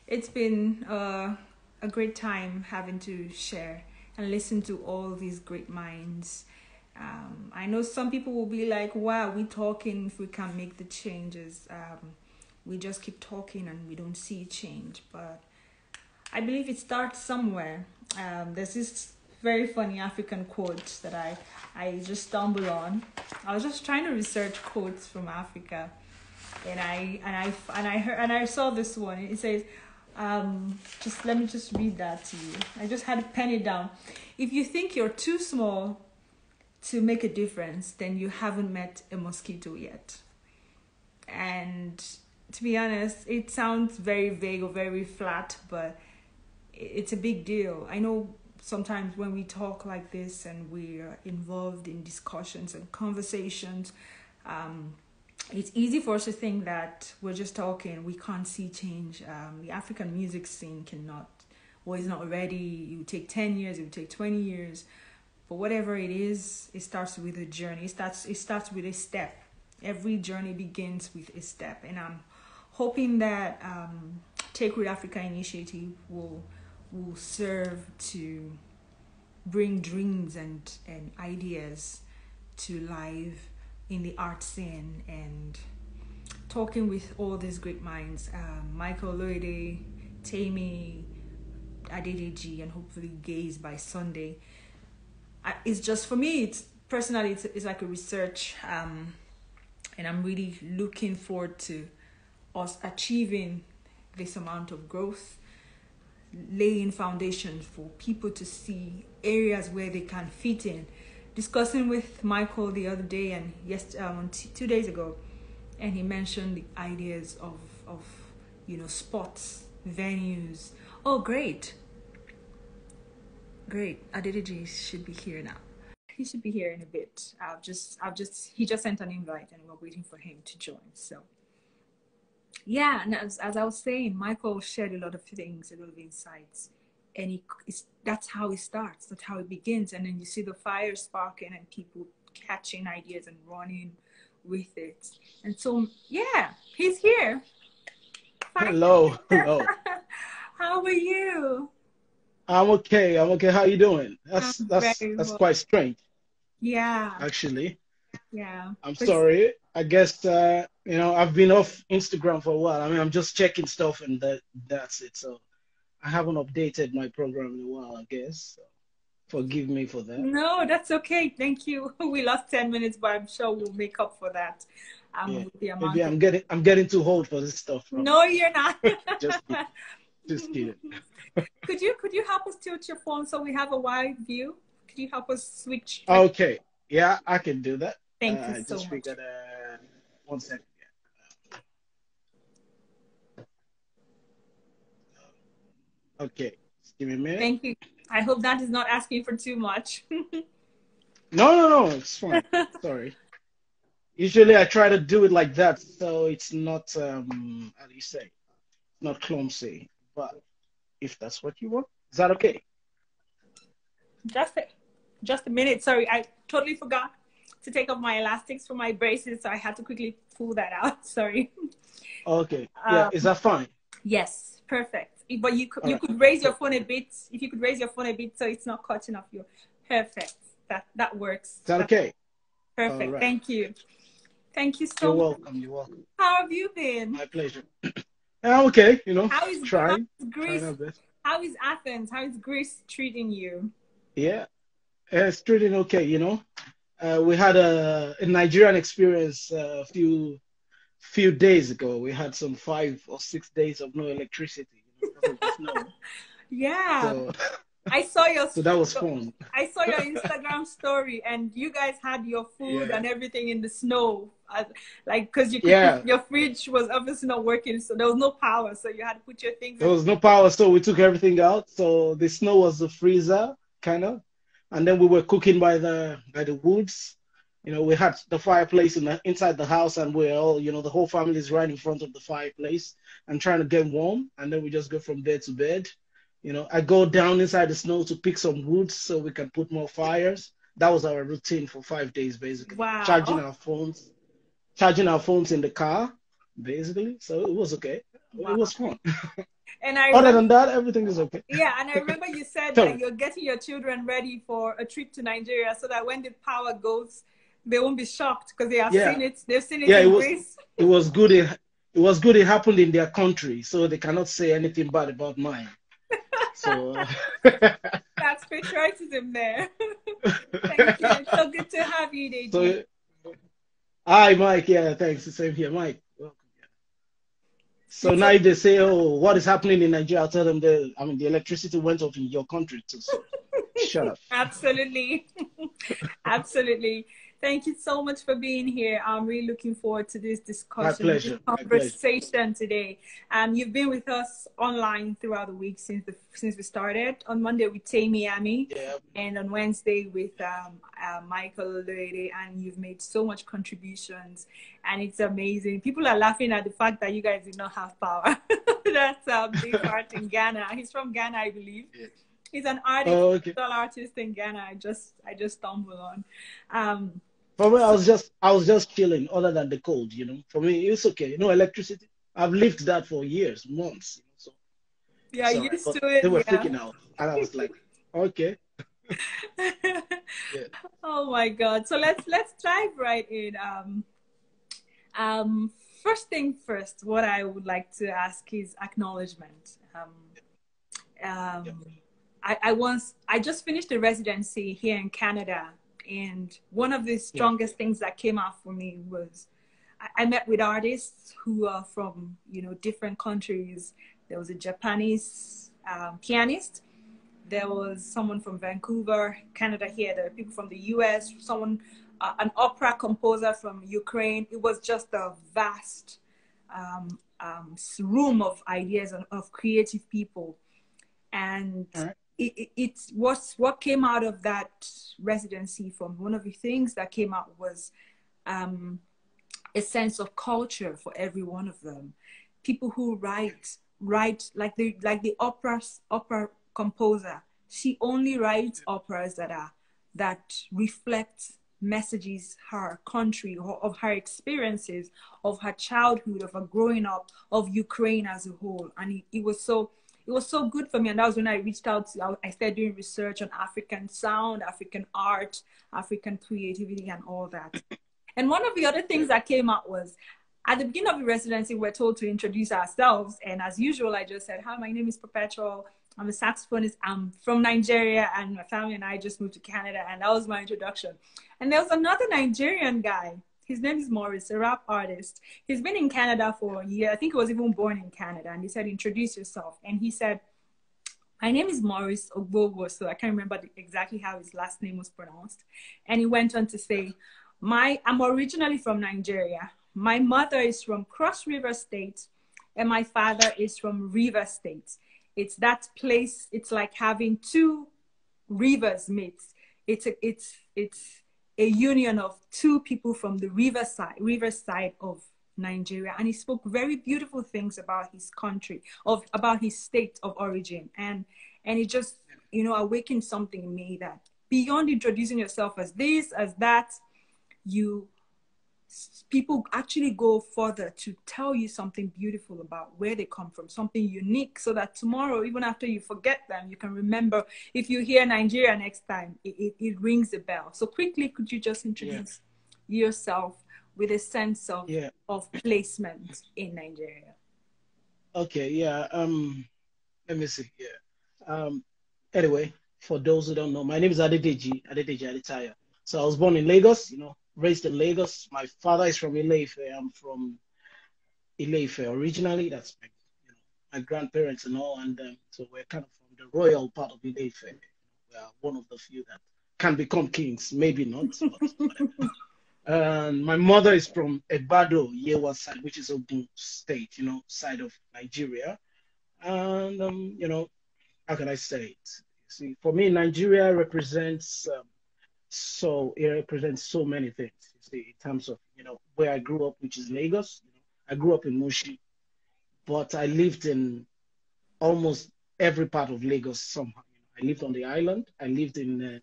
It's been a great time having to share and listen to all these great minds. I know some people will be like, wow, we talking if we can't make the changes. We just keep talking and we don't see change. But I believe it starts somewhere. There's this very funny African quote that I just stumbled on. I was just trying to research quotes from Africa, and I saw this one. It says, just let me just read that to you. I just had to pen it down. If you think you're too small to make a difference, then you haven't met a mosquito yet. And to be honest, it sounds very vague or very flat, but it's a big deal. I know sometimes when we talk like this and we're involved in discussions and conversations, it's easy for us to think that we're just talking, we can't see change. The African music scene cannot, or is not ready. It would take 10 years, it would take 20 years. But whatever it is, it starts with a journey. It starts with a step. Every journey begins with a step. And I'm hoping that Take Root Africa initiative will serve to bring dreams and ideas to life in the art scene, and talking with all these great minds, Michael Loide, Tammy, Adédèjì, and hopefully Gaze by Sunday. It's just, for me, it's personally, it's like a research, and I'm really looking forward to us achieving this amount of growth, laying foundations for people to see areas where they can fit in. Discussing with Michael the other day and 2 days ago, and he mentioned the ideas of spots, venues. Oh, great. Adédèjì should be here now. He should be here in a bit. He just sent an invite and we're waiting for him to join. So yeah, and as I was saying, Michael shared a lot of things, a lot of insights, and that's how it starts. That's how it begins, and then you see the fire sparking and people catching ideas and running with it. And so, yeah, he's here. Hello. How are you? I'm okay. How you doing? That's Well. quite strange, Yeah. actually. Yeah. I'm sorry. I guess I've been off Instagram for a while. I mean, I'm just checking stuff and that's it. So I haven't updated my program in a while, I guess. So forgive me for that. No, that's okay. Thank you. We lost 10 minutes, but I'm sure we'll make up for that. Yeah. With the amount Maybe I'm getting too old for this stuff. No, you're not. Just kidding. Just kidding. Could you help us tilt your phone so we have a wide view? Could you help us switch? Okay. Yeah, I can do that. Thank you so just much. figured, 1 second. Okay. Just give me a minute. Thank you. I hope that is not asking for too much. No. It's fine. Sorry. Usually I try to do it like that, so it's not how do you say? Not clumsy. But if that's what you want, is that okay? Just a minute. Sorry, I totally forgot to take off my elastics for my braces, so I had to quickly pull that out. Sorry. Okay. Yeah, is that fine? Yes, perfect. But you Right. could raise your phone a bit. If you could raise your phone a bit so it's not cutting off your. Perfect. That works. Is that okay? Perfect. Right. Thank you. Thank you so You're much. welcome. You're welcome. How have you been? My pleasure. Okay, How is trying Greece? our best. How is Athens? How is Greece treating you? Yeah, it's treating okay, We had a Nigerian experience a few days ago. We had some 5 or 6 days of no electricity, because of the snow. Yeah. So, I saw your so that was fun. I saw your Instagram story, and you guys had your food Yeah. and everything in the snow, because Yeah. your fridge was obviously not working, so there was no power, so you had to put your things There in. was no power, so we took everything out. So the snow was the freezer, kind of, and then we were cooking by the woods. We had the fireplace inside the house, and we're all, the whole family is right in front of the fireplace and trying to get warm. And then we just go from bed to bed. I go down inside the snow to pick some wood so we can put more fires. That was our routine for 5 days, basically. Wow. Charging our phones in the car, basically. So it was okay. It Wow. was fun. And I Other remember, than that, everything is okay. yeah, and I remember you said Tell that me. you're getting your children ready for a trip to Nigeria so that when the power goes, they won't be shocked because they have Yeah, seen it. They've seen it yeah, in Greece. it was good. It was good. It happened in their country, so they cannot say anything bad about mine. So, That's patriotism there. Thank you. It's so good to have you, Deji. so hi, Mike. Yeah, thanks. The same here, Mike. Welcome. So It's now so if they say, "Oh, what is happening in Nigeria?" I'll tell them I mean, the electricity went off in your country too. So shut up. absolutely. Absolutely. Thank you so much for being here. I'm really looking forward to this My discussion, this pleasure. My pleasure. conversation today. You've been with us online throughout the week since we started. On Monday with Tammy Amy, Yeah. and on Wednesday with Michael Lady, and you've made so much contributions, and it's amazing. People are laughing at the fact that you guys did not have power. That's a big part in Ghana. He's from Ghana, I believe. Yeah. He's an artist, Oh, okay. digital artist in Ghana. I just stumbled on. Um, For me, so I was just chilling. Other than the cold, For me, it's okay. Electricity. I've lived that for years, months. So yeah, it's all right. used But to it. they were Yeah. freaking out, and I was like, okay, yeah. Oh my God. So let's dive right in. Um, First thing first, what I would like to ask is acknowledgement. Yeah. Um, I just finished a residency here in Canada, and one of the Yeah. strongest things that came out for me was I met with artists who are from different countries. There was a Japanese pianist. There was someone from Vancouver, Canada. Here, there are people from the U.S. Someone, an opera composer from Ukraine. It was just a vast room of ideas and of creative people, and All right. it's what came out of that residency. From one of the things that came out was a sense of culture for every one of them. People who write like the opera composer. She only writes operas that reflect messages her country or of her experiences, of her childhood, of her growing up, of Ukraine as a whole. And it was so good for me. And that was when I reached out I started doing research on African sound, African art, African creativity, and all that. And one of the other things that came out was at the beginning of the residency, we're told to introduce ourselves. And as usual, I just said, hi, my name is Perpetual. I'm a saxophonist. I'm from Nigeria, and my family and I just moved to Canada. And that was my introduction. And there was another Nigerian guy. His name is Morris, a rap artist. He's been in Canada for a year. I think he was even born in Canada. And he said, introduce yourself. And he said, my name is Morris Ogbogo, so I can't remember exactly how his last name was pronounced. And he went on to say, I'm originally from Nigeria. My mother is from Cross River State, and my father is from River State. It's that place. It's like having two rivers meet. It's a union of two people from the river side of Nigeria. And he spoke very beautiful things about his country, about his state of origin. And it just, awakened something in me that beyond introducing yourself as this, as that, people actually go further to tell you something beautiful about where they come from, something unique, so that tomorrow, even after you forget them, you can remember. If you hear Nigeria next time, it rings a bell. So quickly, could you just introduce yourself with a sense of placement in Nigeria? Okay. Yeah. Let me see. Yeah. Anyway, for those who don't know, my name is Adédèjì Adétaya. So I was born in Lagos. Raised in Lagos. My father is from Ile-Ife. I'm from Ile-Ife originally. That's my grandparents and all. And so we're kind of from the royal part of Ile-Ife. We are one of the few that can become kings. Maybe not, but whatever. And my mother is from Egbado, Yewa side, which is Ogun State, side of Nigeria. And, how can I say it? See, for me, Nigeria represents it represents so many things. You see, in terms of where I grew up, which is Lagos. I grew up in Mushi, but I lived in almost every part of Lagos somehow. I lived on the island. I lived in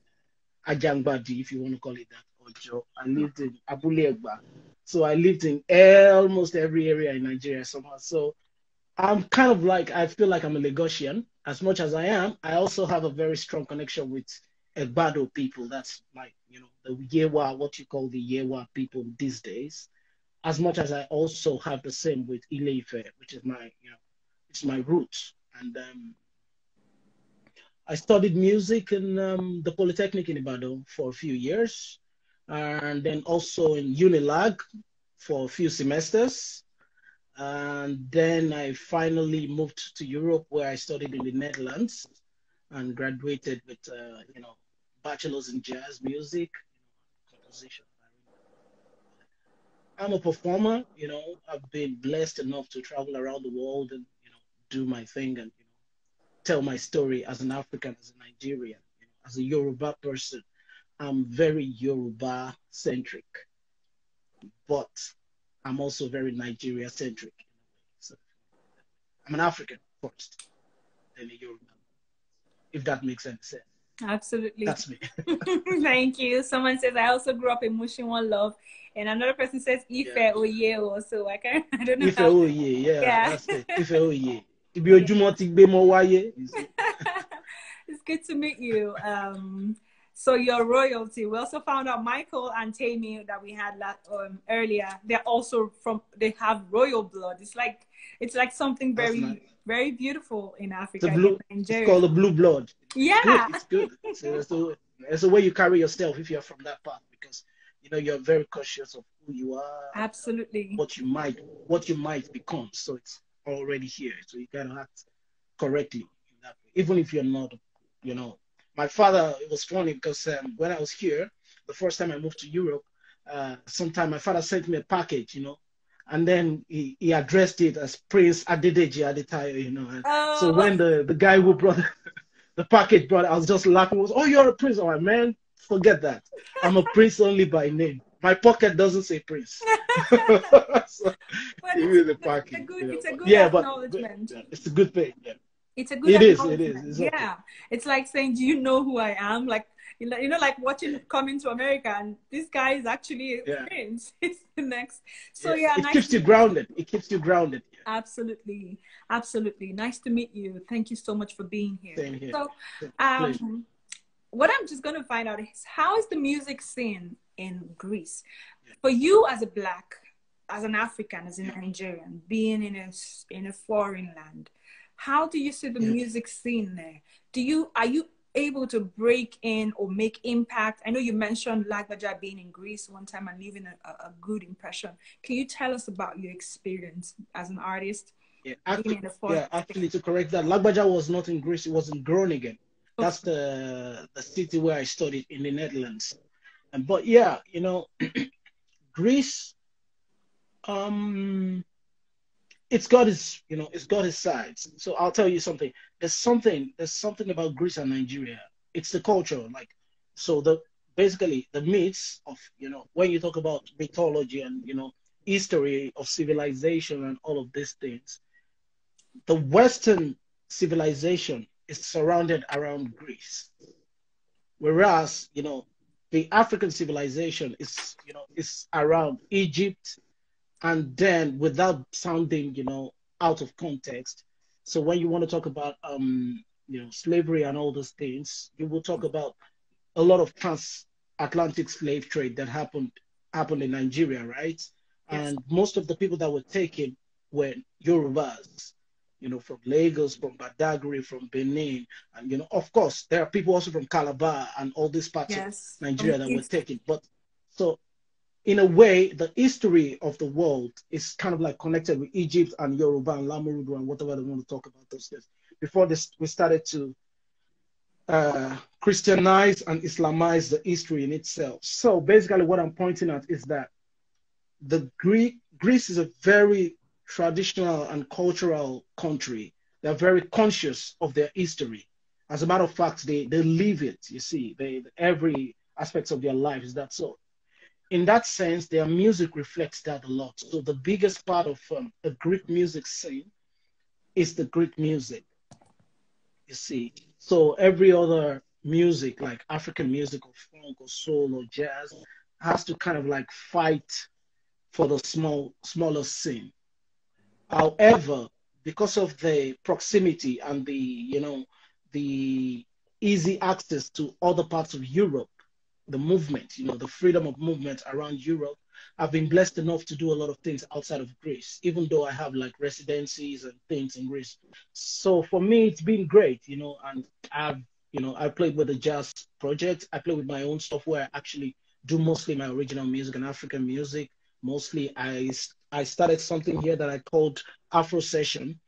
Ajangbadi, if you want to call it that, Ojo. I lived in Abule Egba. So I lived in almost every area in Nigeria somehow. So I'm kind of like, I feel like I'm a Lagosian. As much as I am, I also have a very strong connection with Egbado people. That's like, the Yewa, what you call the Yewa people these days. As much as I also have the same with Ile-Ife, which is my, it's my roots. And I studied music in the Polytechnic in Ibadan for a few years, and then also in Unilag for a few semesters. And then I finally moved to Europe, where I studied in the Netherlands and graduated with, bachelor's in jazz music, composition. I'm a performer. I've been blessed enough to travel around the world and, do my thing and, tell my story as an African, as a Nigerian, as a Yoruba person. I'm very Yoruba centric, but I'm also very Nigeria centric in a way. So I'm an African first, then a Yoruba, if that makes any sense. Absolutely. That's me. Thank you. Someone says I also grew up in Mushin One Love, and another person says Ife Yeah. Oye also. I don't know Ife how. Oye, yeah, Yeah. that's it. Ife Oye. Ibi Yeah. ojúmọ́ ti gbé mọ́ wáyé, you see. It's good to meet you. So your royalty. We also found out Michael and Tammy that we had earlier. They're also they have royal blood. It's like something That's very nice. very beautiful in The Africa, in blue, it's Nigeria. called the blue blood. It's good. Yeah. It's good. So that's the way you carry yourself if you're from that part, because you're very cautious of who you are and Absolutely. what you might become. So it's already here. So you gotta act correctly in that way, even if you're not. You know, my father. It was funny because when I was here, the first time I moved to Europe, sometime my father sent me a package. And then he addressed it as Prince Adédèjì at the time. And so Oh. when the guy who brought the package brought, I was just laughing. Was, oh, you're a prince? I'm like, man, forget that. I'm a prince only by name. My pocket doesn't say prince. So But give it's me the a package. good it's a good Yeah, but acknowledgement. yeah, it's a good thing. Yeah, It's a good it is. It is. acknowledgement. It's okay. Yeah. It's like saying, do you know who I am? Like, like watching Coming to America, and this guy is actually a Yeah, prince. It's the next. So yeah. yeah, It nice keeps to you meet you. grounded. It keeps you grounded. Yeah. Absolutely. Absolutely. Nice to meet you. Thank you so much for being here. Same here. So Pleasure. what I'm just gonna find out is, how is the music scene in Greece? Yeah. For you as a black, as an African, as a Yeah. Nigerian, being in a foreign land, how do you see the Yeah. music scene there? Are you able to break in or make impact? I know you mentioned Lagbaja being in Greece one time and leaving a good impression. Can you tell us about your experience as an artist Yeah, being actually, in a foreign yeah, state? actually, to correct that, Lagbaja was not in Greece; it was in Groningen. That's Okay. the city where I studied in the Netherlands. But yeah, Greece, um, it's got its sides. So I'll tell you something. There's something about Greece and Nigeria. It's the culture, like, so basically the myths of, when you talk about mythology and history of civilization and all of these things, the Western civilization is surrounded around Greece, whereas the African civilization is around Egypt, and then without sounding out of context. So when you want to talk about slavery and all those things, you will talk about a lot of transatlantic slave trade that happened in Nigeria, right? Yes. And most of the people that were taken were Yorubas, from Lagos, from Badagry, from Benin, and of course, there are people also from Calabar and all these parts of Yes. From Nigeria the that were east. taken. But so in a way, the history of the world is kind of like connected with Egypt and Yoruba and Lamurudu and whatever they want to talk about those things. Before this, we started to Christianize and Islamize the history in itself. So basically, what I'm pointing at is that Greece is a very traditional and cultural country. They're very conscious of their history. As a matter of fact, they live it. You see, every aspect of their life is that. So in that sense, their music reflects that a lot. So the biggest part of the Greek music scene is the Greek music, you see. So every other music, like African music or funk or soul or jazz, has to kind of like fight for the smaller scene. However, because of the proximity and the easy access to other parts of Europe, the movement, the freedom of movement around Europe, I've been blessed enough to do a lot of things outside of Greece, even though I have like residencies and things in Greece. So for me, it's been great, and I played with the jazz project. I play with my own stuff where I actually do mostly my original music and African music. Mostly, I started something here that I called Afro Session,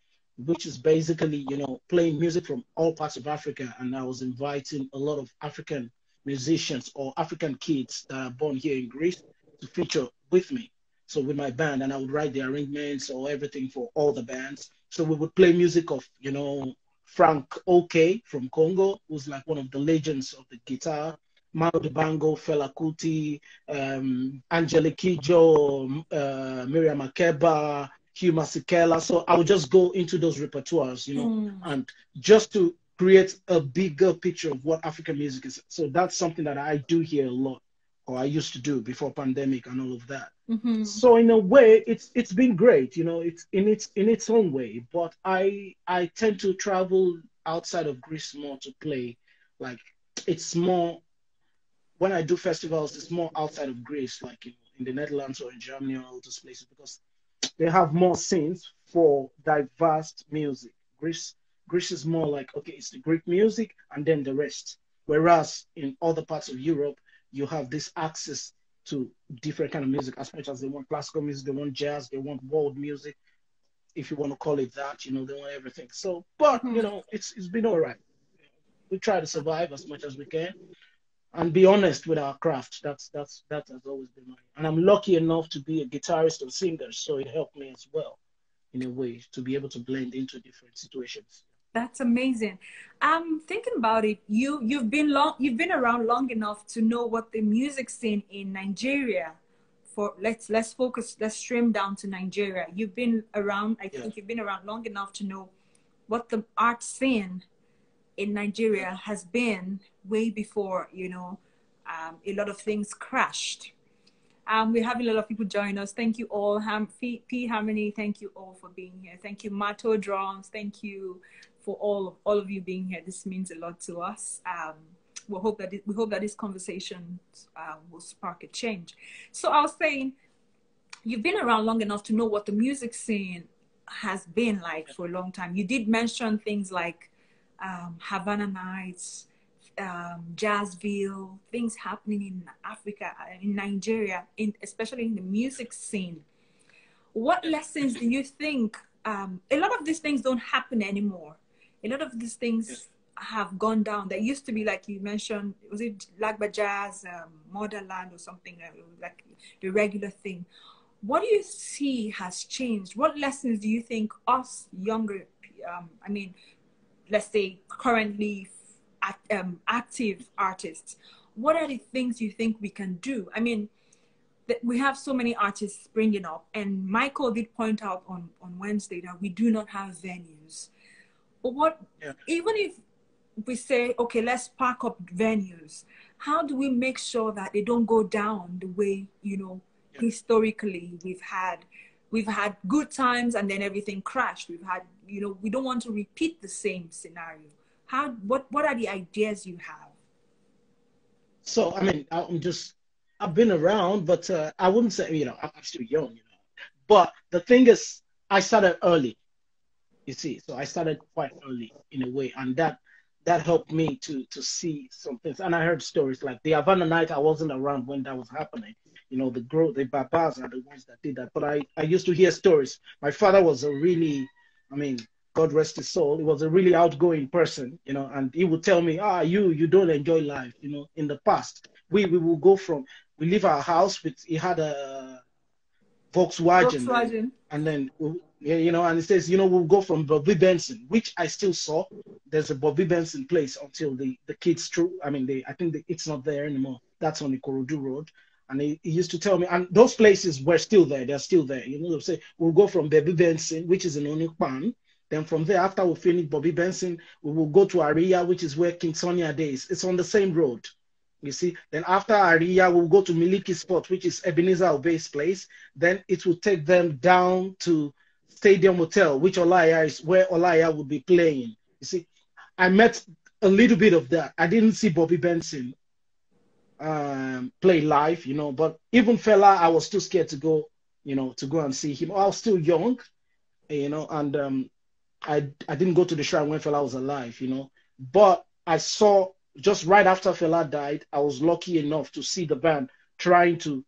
which is basically, playing music from all parts of Africa. And I was inviting a lot of African musicians or African kids that are born here in Greece to feature with me. So with my band, and I would write the arrangements or everything for all the bands. So we would play music of, Frank OK from Congo, who's like one of the legends of the guitar. Mao Dibango, Fela Kuti, Angelique Kidjo, Miriam Makeba, Hugh Masekela. So I would just go into those repertoires, and just to create a bigger picture of what African music is. So that's something that I do here a lot, or I used to do before pandemic and all of that. So in a way, it's been great, it's in its own way. But I tend to travel outside of Greece more to play. Like it's more when I do festivals, it's more outside of Greece, like in the Netherlands or in Germany or all those places, because they have more scenes for diverse music. Greece is more like, okay, it's the Greek music and then the rest. Whereas in other parts of Europe, you have this access to different kind of music, as much as they want classical music, they want jazz, they want world music, if you want to call it that, they want everything. So, but it's been all right. We try to survive as much as we can and be honest with our craft. That has always been mine. And I'm lucky enough to be a guitarist and singer, so it helped me as well, in a way, to be able to blend into different situations. That's amazing. I'm thinking about it. You've been around long enough to know what the music scene in Nigeria for let's stream down to Nigeria. You've been around, I think you've been around long enough to know what the art scene in Nigeria has been way before, a lot of things crashed. We're having a lot of people join us. Thank you all. P Harmony, thank you all for being here. Thank you, Mato Drums. Thank you for all of you being here. This means a lot to us. We hope that this conversation will spark a change. So I was saying, you've been around long enough to know what the music scene has been like for a long time. You did mention things like Havana Nights, Jazzville, things happening in Africa, in Nigeria, especially in the music scene. What lessons do you think? A lot of these things don't happen anymore. A lot of these things have gone down. There used to be, like you mentioned, was it Lagba Jazz, Motherland or something, like the regular thing. What do you see has changed? What lessons do you think us younger, let's say currently active artists, what are the things you think we can do? I mean, we have so many artists springing up, and Michael did point out on Wednesday that we do not have venues. But even if we say, okay, let's park up venues, how do we make sure that they don't go down the way, historically we've had good times and then everything crashed. We've had, we don't want to repeat the same scenario. What are the ideas you have? So, I mean, I've been around, but I wouldn't say, I'm still young, But the thing is, I started early, you see. So I started quite early in a way, and that helped me to see some things. And I heard stories like the Havana Night. I wasn't around when that was happening. The Babas are the ones that did that. But I used to hear stories. My father was a really, God rest his soul, he was a really outgoing person, and he would tell me, you don't enjoy life, in the past. We will go we leave our house he had a Volkswagen. And then, and it says, we'll go from Bobby Benson, which I still saw. There's a Bobby Benson place until the kids I think it's not there anymore. That's on the Ikorodu Road. And he used to tell me, and those places were still there. They're still there. They'll say, we'll go from Bobby Benson, which is in Onukpan. Then from there, after we finish Bobby Benson, we will go to Aria, which is where King Sonia is. It's on the same road, you see. Then after Aria, we'll go to Miliki Spot, which is Ebenezer Obey's place. Then it will take them down to Stadium Hotel, which Olaya is where Olaya would be playing. You see, I met a little bit of that. I didn't see Bobby Benson play live, but even Fela, I was too scared to go, to go and see him. I was still young, and I didn't go to the shrine when Fela was alive, but I saw just right after Fela died, I was lucky enough to see the band trying to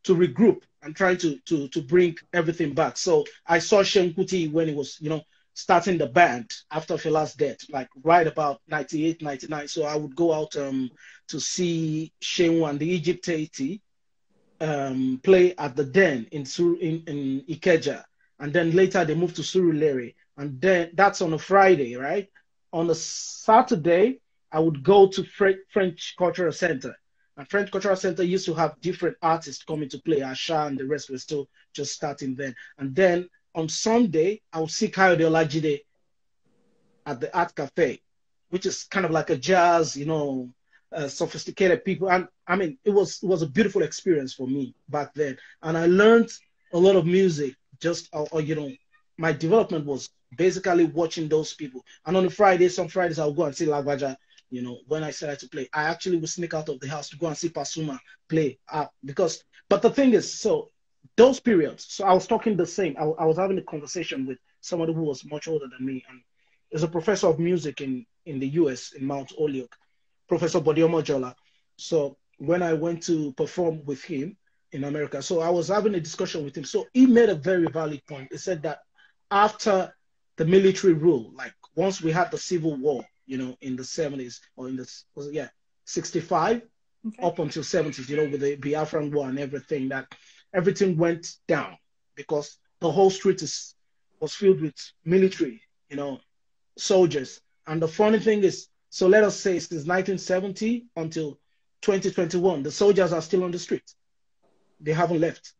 regroup and trying to bring everything back. So I saw Shem Kuti when he was, starting the band after Fela's death, like right about 98, 99. So I would go out to see Shehu and the Egypt 80 play at the Den in Ikeja. And then later they moved to Surulere. And then that's on a Friday, right? On a Saturday, I would go to French Cultural Center. And French Cultural Center used to have different artists coming to play. Asha and the rest were still just starting then. And then on Sunday, I would see Kayode Olajide at the Art Cafe, which is kind of like a jazz, sophisticated people. And I mean, it was a beautiful experience for me back then. And I learned a lot of music. My development was basically watching those people. And on some Fridays, I'll go and see Lagbaja. When I started to play, I actually would sneak out of the house to go and see Pasuma play. But the thing is, so those periods, so I was talking the same. I was having a conversation with somebody who was much older than me, and is a professor of music in the US, in Mount Holyoke, Professor Bodiomo Jola. So when I went to perform with him in America, so I was having a discussion with him. So he made a very valid point. He said that after the military rule, like once we had the Civil War, in the 70s or in the 65 up until 70s, with the Biafran War and everything, that everything went down because the whole street was filled with military, soldiers. And the funny thing is, so let us say since 1970 until 2021, the soldiers are still on the street. They haven't left.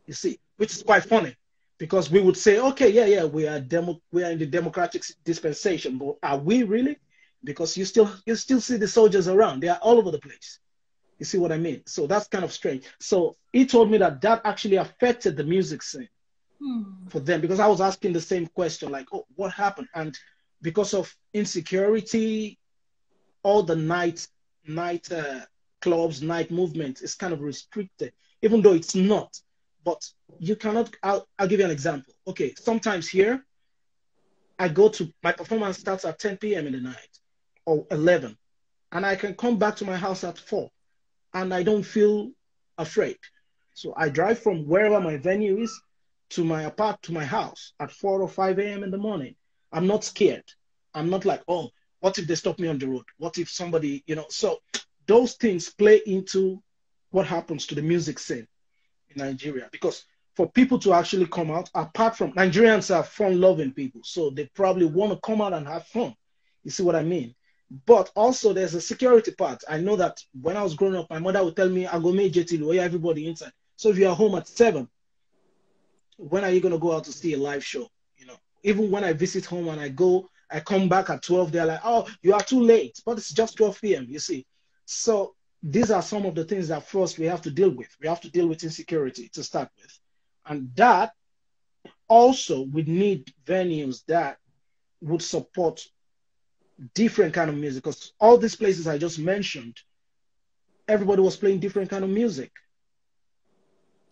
You see, which is quite funny. Because we would say, okay, yeah, we are in the democratic dispensation, but are we really? Because you still see the soldiers around; they are all over the place. You see what I mean? So that's kind of strange. So he told me that actually affected the music scene for them, because I was asking the same question, like, oh, what happened? And because of insecurity, all the night clubs, night movement is kind of restricted, even though it's not. But you cannot, I'll give you an example. Okay, sometimes here, my performance starts at 10 p.m. in the night or 11, and I can come back to my house at 4, and I don't feel afraid. So I drive from wherever my venue is to my house at 4 or 5 a.m. in the morning. I'm not scared. I'm not like, oh, what if they stop me on the road? What if somebody, so those things play into what happens to the music scene in Nigeria, because for people to actually come out, apart from Nigerians are fun-loving people, so they probably want to come out and have fun. You see what I mean? But also there's a security part. I know that when I was growing up, my mother would tell me, "I go make everybody inside." So if you are home at 7, when are you going to go out to see a live show? Even when I visit home and I come back at 12, they're like, "Oh, you are too late," but it's just 12 p.m. You see, so these are some of the things that first we have to deal with. We have to deal with insecurity to start with. And that also we need venues that would support different kind of music, because all these places I just mentioned, everybody was playing different kind of music.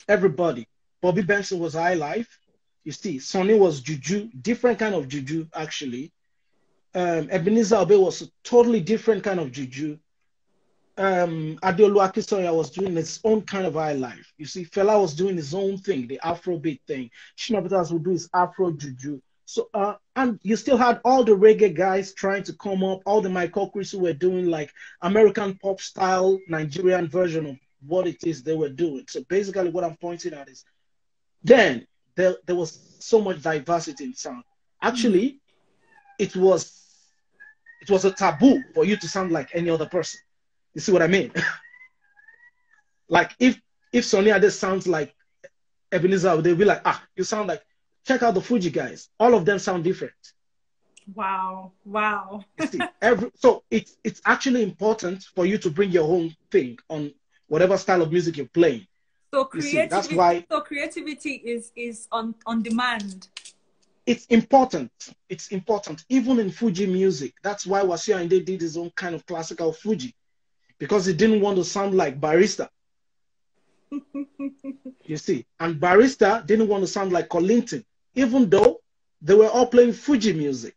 Everybody. Bobby Benson was high life. You see, Sonny was juju, different kind of juju actually. Ebenezer Obey was a totally different kind of juju. Adeolu Akintoye was doing his own kind of high life. You see, Fela was doing his own thing, the Afrobeat thing. Shina Peters would do his Afro juju. So, and you still had all the reggae guys trying to come up, all the Michael Chris who were doing like American pop style Nigerian version of what it is they were doing. So basically what I'm pointing at is then there was so much diversity in sound. Actually, it was a taboo for you to sound like any other person. You see what I mean? Like if Sonny Ade sounds like Ebenezer, they'll be like, you sound like, check out the Fuji guys. All of them sound different. Wow. You see, so it's actually important for you to bring your own thing on whatever style of music you're playing. So You see, that's why creativity is on demand. it's important. It's important. Even in Fuji music, that's why Wasiu Ayinde did his own kind of classical Fuji, because he didn't want to sound like Barrister. You see, and Barrister didn't want to sound like Kollington, even though they were all playing Fuji music.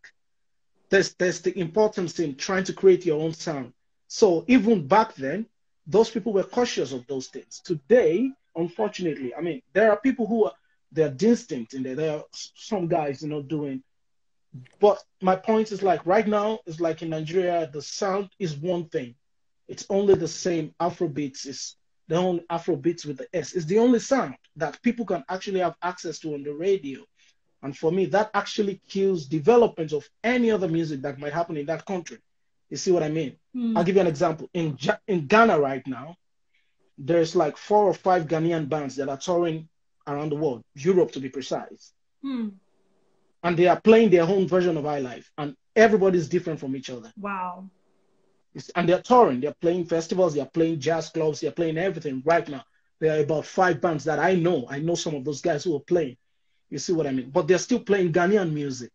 There's the importance in trying to create your own sound. So even back then, those people were cautious of those things. Today, unfortunately, I mean, there are people who are they're distinct in there. There are some guys, doing. But my point is like right now, it's like in Nigeria, the sound is one thing. It's only the same. Afrobeats is the only Afrobeats with the S. It's the only sound that people can actually have access to on the radio. And for me, that actually kills development of any other music that might happen in that country. You see what I mean? I'll give you an example. In Ghana right now, there's like 4 or 5 Ghanaian bands that are touring around the world, Europe to be precise. And they are playing their own version of High Life. And everybody's different from each other. Wow. And they're touring. They're playing festivals. They're playing jazz clubs. They're playing everything right now. There are about 5 bands that I know. I know some of those guys who are playing. You see what I mean? But they're still playing Ghanaian music.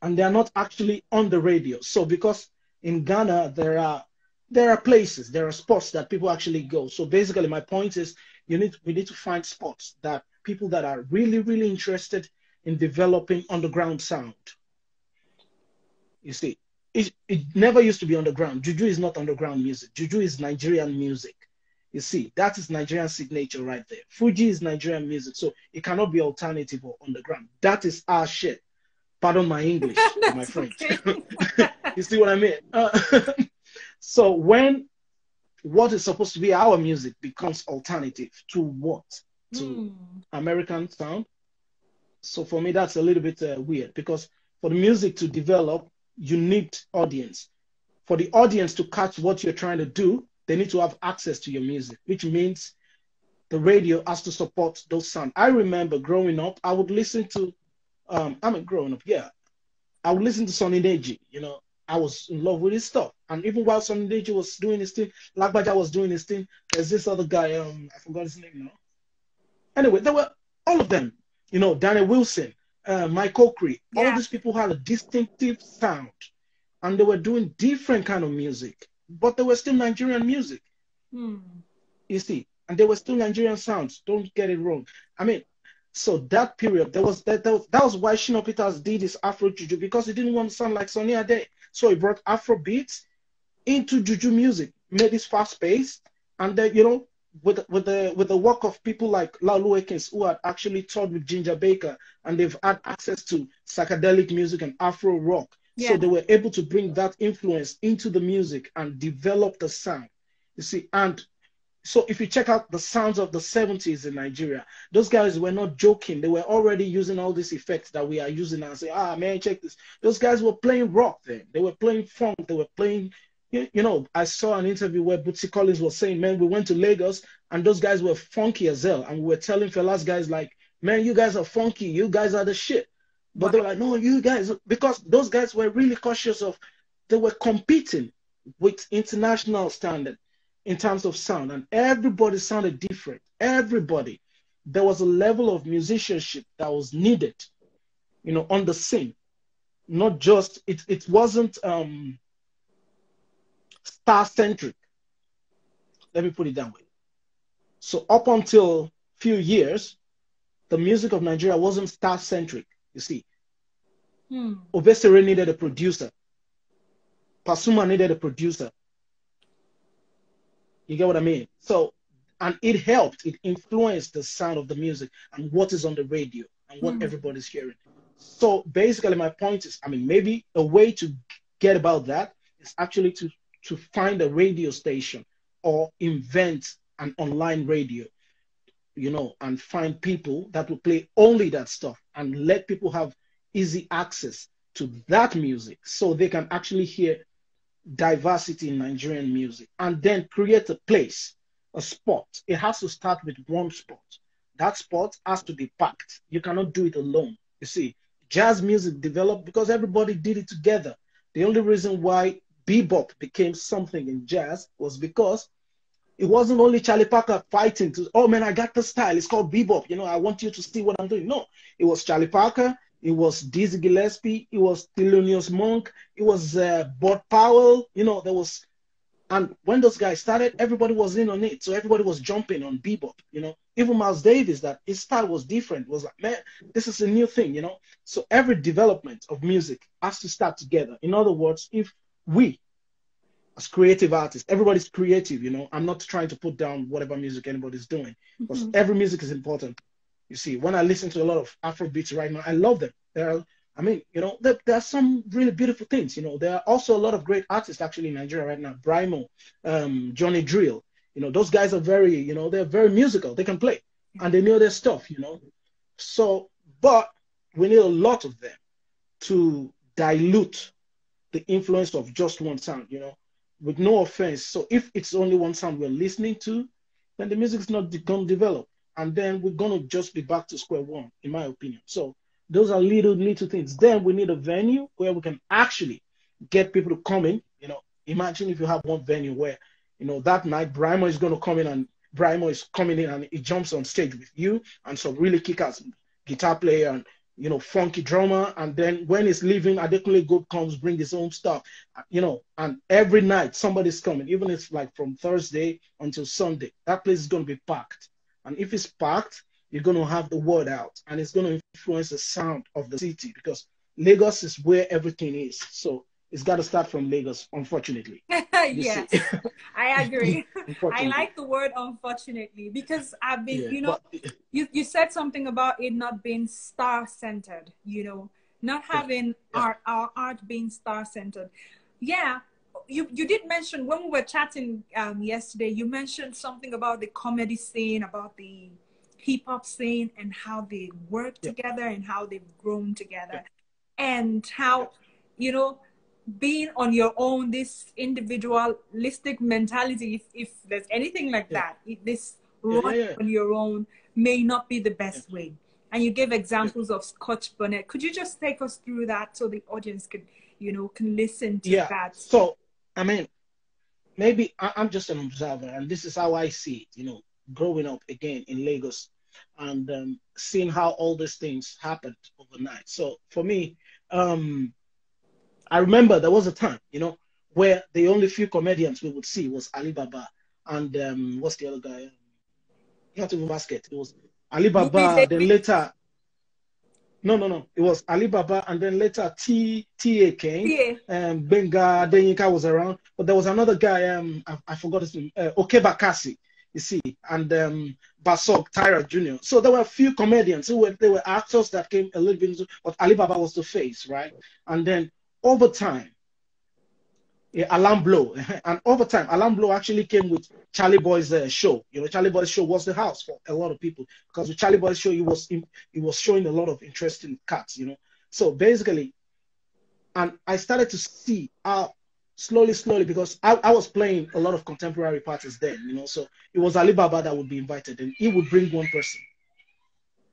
And they're not actually on the radio. So because in Ghana, there are places, there are spots that people actually go. So basically my point is we need to find spots that people that are really, really interested in developing underground sound. You see, it never used to be underground. Juju is not underground music. Juju is Nigerian music. You see, that is Nigerian signature right there. Fuji is Nigerian music, so it cannot be alternative or underground. That is our shit. Pardon my English, my French. Okay. You see what I mean? So when what is supposed to be our music becomes alternative to what? To American sound. So for me, that's a little bit weird, because for the music to develop, you need audience. For the audience to catch what you're trying to do, they need to have access to your music, which means the radio has to support those sounds. I remember growing up, I would listen to, growing up, yeah. I would listen to Adédèjì, I was in love with his stuff. And even while Adédèjì was doing his thing, Lagbaja was doing his thing, there's this other guy, I forgot his name now. Anyway, there were all of them, Daniel Wilson, Mike Okri, all these people had a distinctive sound. And they were doing different kind of music, but they were still Nigerian music. You see, and they were still Nigerian sounds. Don't get it wrong. I mean, so that period, that was why Shino Peters did his Afro Juju, because he didn't want to sound like Sunny Ade. So he brought Afro beats into Juju music, made it fast paced, and then with the work of people like Laulu Akins, who had actually toured with Ginger Baker, and they've had access to psychedelic music and Afro rock. Yeah. So they were able to bring that influence into the music and develop the sound. You see, and so if you check out the sounds of the 70s in Nigeria, those guys were not joking. They were already using all these effects that we are using now. Say, man, check this. Those guys were playing rock then. They were playing funk. They were playing, I saw an interview where Bootsy Collins was saying, man, we went to Lagos and those guys were funky as hell. And we were telling fellas guys like, man, you guys are funky. You guys are the shit. But they were like, no, you guys, because those guys were really cautious they were competing with international standard in terms of sound, and everybody sounded different. Everybody. There was a level of musicianship that was needed, on the scene. Not just, it wasn't star-centric. Let me put it that way. So up until few years, the music of Nigeria wasn't star-centric, you see. Obesere needed a producer. Pasuma needed a producer. You get what I mean? So, and it helped. It influenced the sound of the music and what is on the radio and what everybody's hearing. So basically my point is, maybe a way to get about that is actually to find a radio station or invent an online radio, and find people that will play only that stuff and let people have easy access to that music so they can actually hear diversity in Nigerian music, and then create a place, a spot. It has to start with one spot. That spot has to be packed. You cannot do it alone. You see, jazz music developed because everybody did it together. The only reason why bebop became something in jazz was because It wasn't only Charlie Parker fighting to, oh man, I got the style. It's called bebop. You know, I want you to see what I'm doing. No, it was Charlie Parker. It was Dizzy Gillespie. It was Thelonious Monk. It was Bud Powell. You know, there was, and when those guys started, everybody was in on it. So everybody was jumping on bebop. You know, even Miles Davis, that his style was different. It was like, man, this is a new thing. You know, so every development of music has to start together. In other words, if we as creative artists, everybody's creative, you know. I'm not trying to put down whatever music anybody's doing, because every music is important. You see, when I listen to a lot of Afro beats right now, I love them. I mean, you know, there are some really beautiful things. You know, there are also a lot of great artists actually in Nigeria right now. Brymo, Johnny Drill, you know, those guys are very, you know, they're very musical. They can play and they know their stuff, you know. So, but we need a lot of them to dilute the influence of just one sound, you know, with no offense. So if it's only one sound we're listening to, then the music's not going to develop. And then we're going to just be back to square one, in my opinion. So those are little things. Then we need a venue where we can actually get people to come in. You know, imagine if you have one venue where, you know, that night Brymo is going to come in, and Brymo is coming in and he jumps on stage with you and some really kick-ass guitar player and, you know, funky drummer. And then when he's leaving, Adekunle Gold comes, bring his own stuff, you know, and every night somebody's coming, even if it's like from Thursday until Sunday, that place is going to be packed. And if it's packed, you're going to have the word out, and it's going to influence the sound of the city, because Lagos is where everything is. So it's got to start from Lagos, unfortunately. Yes, I agree. I like the word unfortunately, because I've been, you know, you said something about it not being star-centered, you know, not having our art being star-centered. Yeah, you did mention when we were chatting yesterday, you mentioned something about the comedy scene, about the hip-hop scene, and how they work together and how they've grown together, and how, you know, being on your own, this individualistic mentality, if there's anything like that, this running on your own may not be the best way. And you gave examples of Scotch Bonnet. Could you just take us through that so the audience can, you know, can listen to that? So, I mean, maybe I'm just an observer, and this is how I see it, you know, growing up again in Lagos, and seeing how all these things happened overnight. So for me, I remember there was a time, you know, where the only few comedians we would see was Ali Baba and what's the other guy? Not even Basket. It was Ali Baba. Then later, no. It was Ali Baba, and then later T.A. came. Benga Denyika was around, but there was another guy. I forgot his name. Okebakasi. You see, and Basok Tyra Jr. So there were a few comedians they were actors that came a little bit, but Ali Baba was the face, right? And then over time, Alarm Blow, and over time, Alarm Blow actually came with Charlie Boy's show. You know, Charlie Boy's show was the house for a lot of people, because with Charlie Boy's show, he was showing a lot of interesting cuts. You know, so basically, and I started to see how slowly, because I was playing a lot of contemporary parties then. You know, so it was Ali Baba that would be invited, and he would bring one person.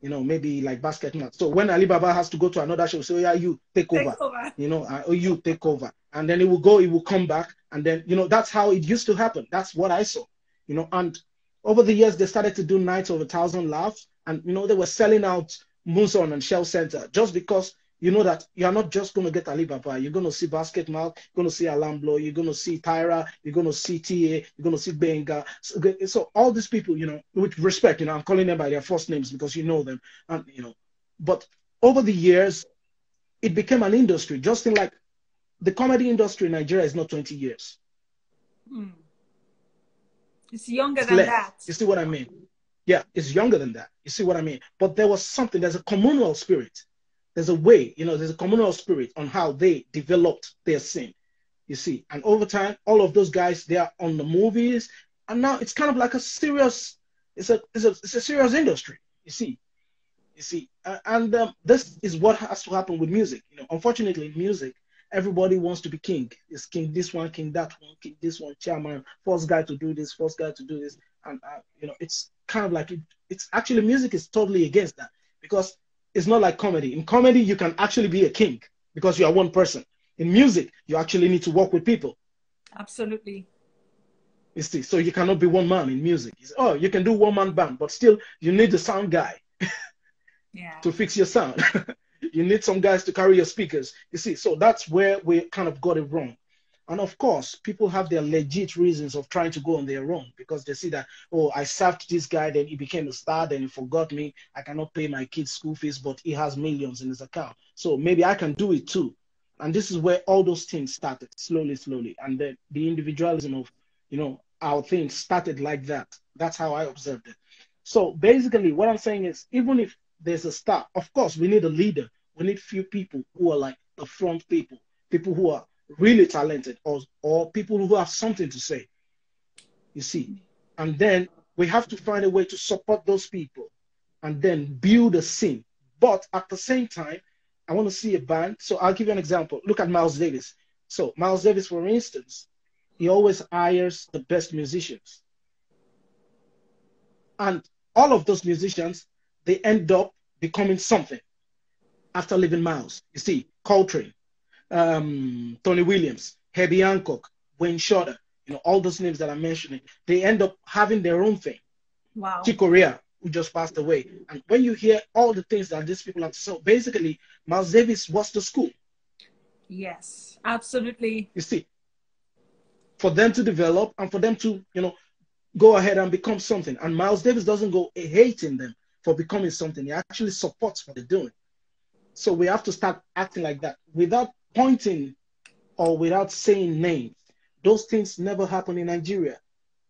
You know, maybe like basket match. So when Ali Baba has to go to another show, so yeah, you take over. You know, or you take over, and then he will come back, and then, you know, that's how it used to happen. That's what I saw, you know. And over the years, they started to do nights of 1,000 laughs, and, you know, they were selling out Muson and Shell Center, just because, you know, that you are not just going to get Ali Baba. You're going to see Basket Mouth, you're going to see Alarm Blow, you're going to see Tyra, you're going to see TA, you're going to see Benga. So all these people, you know, with respect, you know, I'm calling them by their first names because you know them, and, you know, but over the years, it became an industry, just in like the comedy industry in Nigeria is not 20 years. It's younger than that. You see what I mean? Yeah, it's younger than that. You see what I mean? But there was something, there's a communal spirit. There's a way, you know, there's a communal spirit on how they developed their scene, you see. And over time, all of those guys, they are on the movies. And now it's kind of like a serious, it's a serious industry, you see. And this is what has to happen with music. You know, unfortunately, in music, everybody wants to be king. It's king this one, king that one, king this one, chairman, first guy to do this, first guy to do this. And, you know, it's kind of like, it's actually, music is totally against that, because it's not like comedy. In comedy, you can actually be a king because you are one person. In music, you actually need to work with people. Absolutely. You see, so you cannot be one man in music. Oh, you can do one man band, but still you need the sound guy Yeah. to fix your sound. You need some guys to carry your speakers. You see, so that's where we kind of got it wrong. And of course, people have their legit reasons of trying to go on their own because they see that, oh, I served this guy, then he became a star, then he forgot me. I cannot pay my kids' school fees, but he has millions in his account. So maybe I can do it too. And this is where all those things started slowly, slowly. And then the individualism of, our things started like that. That's how I observed it. So basically, what I'm saying is, even if there's a star, of course, we need a leader. We need few people who are like the front people, people who are really talented, or people who have something to say, you see. And then we have to find a way to support those people and then build a scene. But at the same time, I want to see a band. So I'll give you an example. Look at Miles Davis. So Miles Davis, for instance, he always hires the best musicians. And all of those musicians, they end up becoming something after leaving Miles. You see, Coltrane, Tony Williams, Herbie Hancock, Wayne Shorter, all those names that I'm mentioning, they end up having their own thing. Wow. Chick Corea, who just passed away. And when you hear all the things that these people have, so basically, Miles Davis was the school. Yes, absolutely. You see, for them to develop and for them to, go ahead and become something. And Miles Davis doesn't go hating them for becoming something. He actually supports what they're doing. So we have to start acting like that without pointing or without saying names. Those things never happen in Nigeria.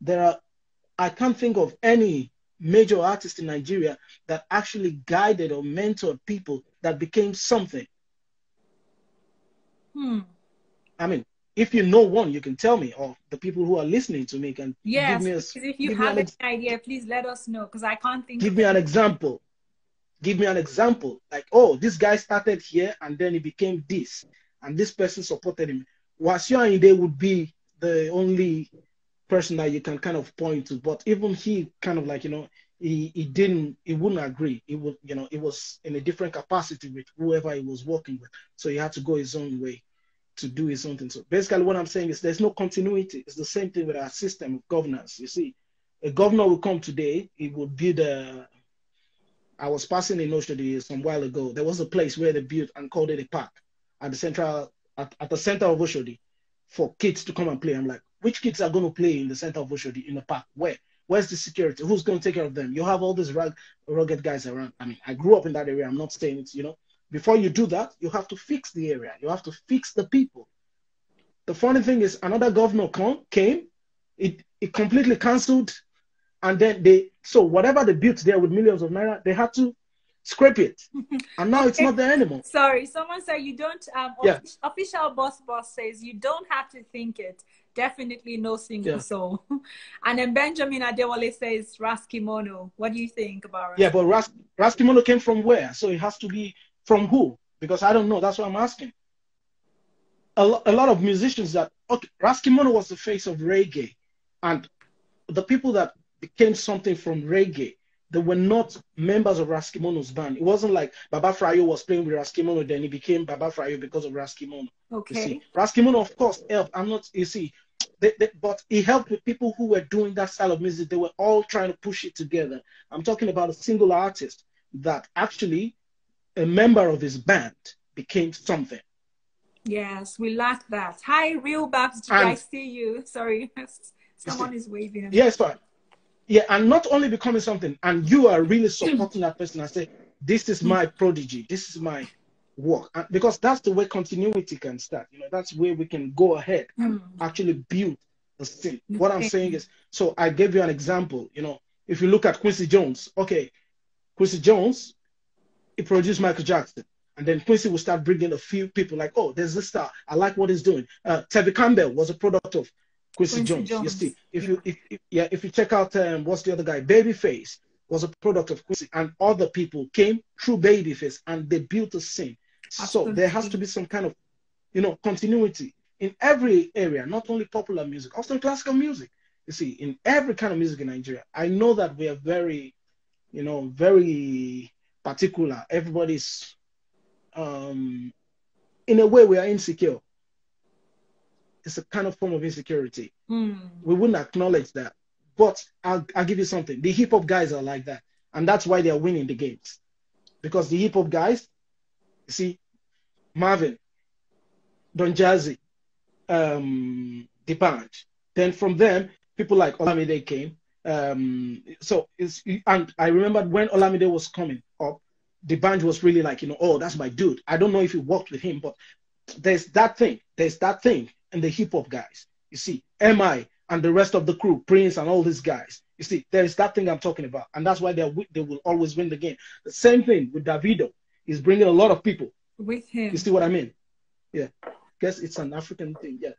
I can't think of any major artist in Nigeria that actually guided or mentored people that became something. I mean, if you know one, you can tell me, or the people who are listening to me can give me a. If you have an idea, please let us know because I can't think. Give me an example. Give me an example. Like, oh, this guy started here and then he became this, and this person supported him. Wasiu Ayinde would be the only person that you can kind of point to, but even he kind of like, he wouldn't agree. He would, it was in a different capacity with whoever he was working with. So he had to go his own way to do his own thing. So basically what I'm saying is there's no continuity. It's the same thing with our system of governance. You see, a governor will come today, he would build I was passing in Oshodi some while ago. There was a place where they built and called it a park at the center of Oshodi for kids to come and play. I'm like, which kids are going to play in the center of Oshodi in the park? Where's the security? Who's going to take care of them? You have all these rugged guys around. I mean, I grew up in that area. I'm not saying it's, before you do that, you have to fix the area. You have to fix the people. The funny thing is another governor came, it completely canceled. And then so whatever they built there with millions of naira, they had to scrape it. And now it's not there anymore. Sorry, someone said you don't, official boss says you don't have to think it. Definitely no single soul. And then Benjamin Adewale says Raskimono. What do you think about Raskimono? Yeah, but Raskimono came from where? So it has to be from who? Because I don't know. That's what I'm asking. A lot of musicians Raskimono was the face of reggae. And the people that became something from reggae, they were not members of Raskimono's band. It wasn't like Baba Frayo was playing with Raskimono, then he became Baba Frayo because of Raskimono. Okay. You see, Raskimono, of course, helped. But he helped with people who were doing that style of music. They were all trying to push it together. I'm talking about a single artist that actually a member of his band became something. Yes, we lack that. Hi, Real Babs. Did I see you? Sorry. Someone is waving. Yes, fine. Yeah, and not only becoming something, and you are really supporting that person and say, this is my prodigy, this is my work. And because that's the way continuity can start. That's where we can go ahead and actually build the thing. What I'm saying is, so I gave you an example. If you look at Quincy Jones, Quincy Jones, he produced Michael Jackson. And then Quincy will start bringing a few people like, oh, there's this star. I like what he's doing. Tevin Campbell was a product of Quincy Jones. You see, if you check out what's the other guy, Babyface was a product of Quincy, and other people came through Babyface and they built a scene. Absolutely. So there has to be some kind of continuity in every area, not only popular music, also classical music. You see, in every kind of music in Nigeria. I know that we are very, very particular. Everybody's in a way we are insecure. it's a kind of form of insecurity. Mm. We wouldn't acknowledge that. But I'll give you something. The hip hop guys are like that. And that's why they are winning the games. Because the hip hop guys, you see, Marvin, Don Jazzy, the band. Then from them, people like Olamide came. And I remember when Olamide was coming up, the band was really like, oh, that's my dude. I don't know if you worked with him, but there's that thing in the hip hop guys. You see, MI and the rest of the crew, Prince and all these guys. You see, there's that thing I'm talking about, and that's why they will always win the game. The same thing with Davido. He's bringing a lot of people with him. You see what I mean? Yeah. Guess it's an African thing. Yeah.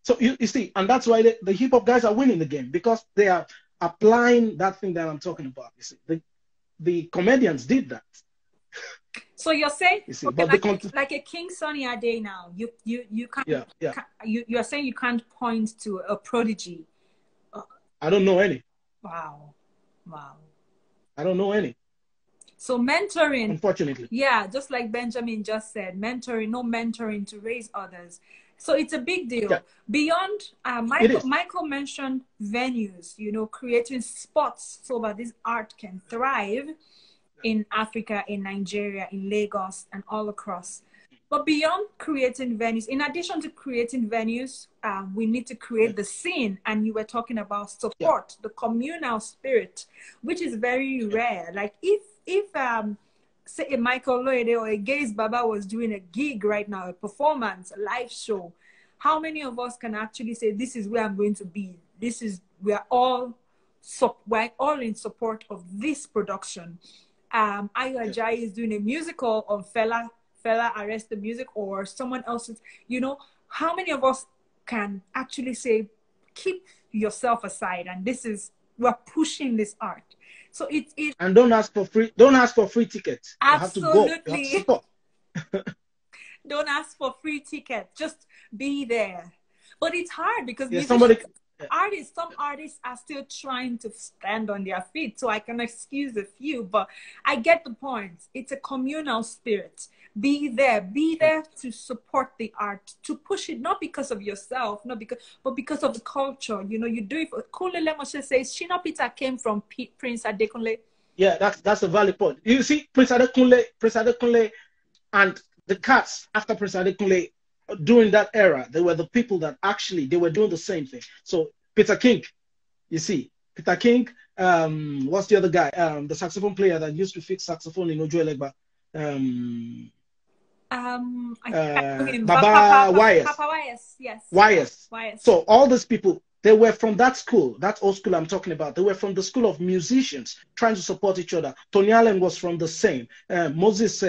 So you see, and that's why the hip hop guys are winning the game, because they are applying that thing that I'm talking about. You see, the comedians did that. So you're saying, you see, okay, but like a King Sunny Ade now, you can't, yeah. You're saying you can't point to a prodigy. I don't know any. Wow. I don't know any. So mentoring, unfortunately. Yeah, just like Benjamin just said, no mentoring to raise others. So it's a big deal. Yeah. Beyond, Michael mentioned venues, creating spots so that this art can thrive in Africa, in Nigeria, in Lagos, and all across. But beyond creating venues, in addition to creating venues, we need to create the scene. And you were talking about support, the communal spirit, which is very rare. Like if say a Michael Loede or a Gaze Baba was doing a gig right now, a performance, a live show, how many of us can actually say, this is where I'm going to be? We're all in support of this production. Ayo Ajayi is doing a musical on Fela Arrest the Music, or someone else's, how many of us can actually say, keep yourself aside, and we're pushing this art. So and don't ask for free tickets. Absolutely. You have to go. You have to support. Don't ask for free tickets. Just be there. But it's hard because some artists are still trying to stand on their feet. So I can excuse a few, but I get the point. It's a communal spirit. Be there to support the art, to push it, not because of yourself, but because of the culture. You do it for Kunle Lemoshe says Shina Peter came from Prince Adekunle. Yeah, that's a valid point. You see, Prince Adekunle and the cats after Prince Adekunle during that era, they were the people that actually they were doing the same thing. So Peter King, you see, Peter King, what's the other guy? The saxophone player that used to fix saxophone in Ojo Elegba. Baba Wires. Papa Wires, yes. Wires. Wires. So all these people, they were from that school, that old school I'm talking about. They were from the school of musicians trying to support each other. Tony Allen was from the same. Moses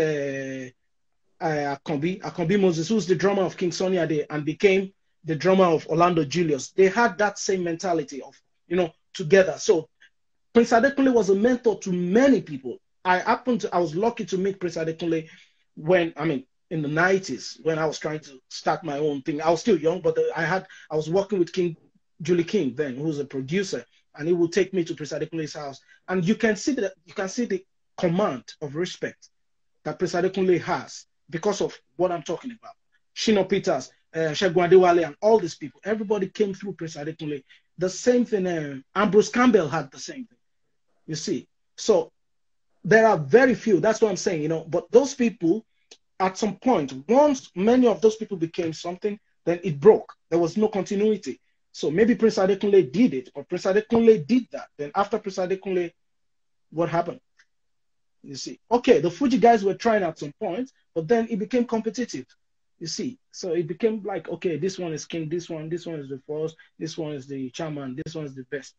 Akombi Moses, who's the drummer of King Sunny Ade and became the drummer of Orlando Julius. They had that same mentality of, together. So Prince Adekunle was a mentor to many people. I was lucky to meet Prince Adekunle in the 90s when I was trying to start my own thing. I was still young, but I was working with Julie King then, who was a producer, and he would take me to Prince Adekunle's house. And you can see the command of respect that Prince Adekunle has because of what I'm talking about. Shino Peters, Segun Adewale, and all these people, everybody came through Prince Adekunle. The same thing, Ambrose Campbell had the same thing, you see. So there are very few, that's what I'm saying, but those people, at some point, once many of those people became something, then it broke. There was no continuity. So maybe Prince Adekunle did it, but Prince Adekunle did that. Then after Prince Adekunle, what happened? You see, okay, the Fuji guys were trying at some point, but then it became competitive. You see, so it became like, okay, this one is king, this one is the first, this one is the chairman, this one is the best.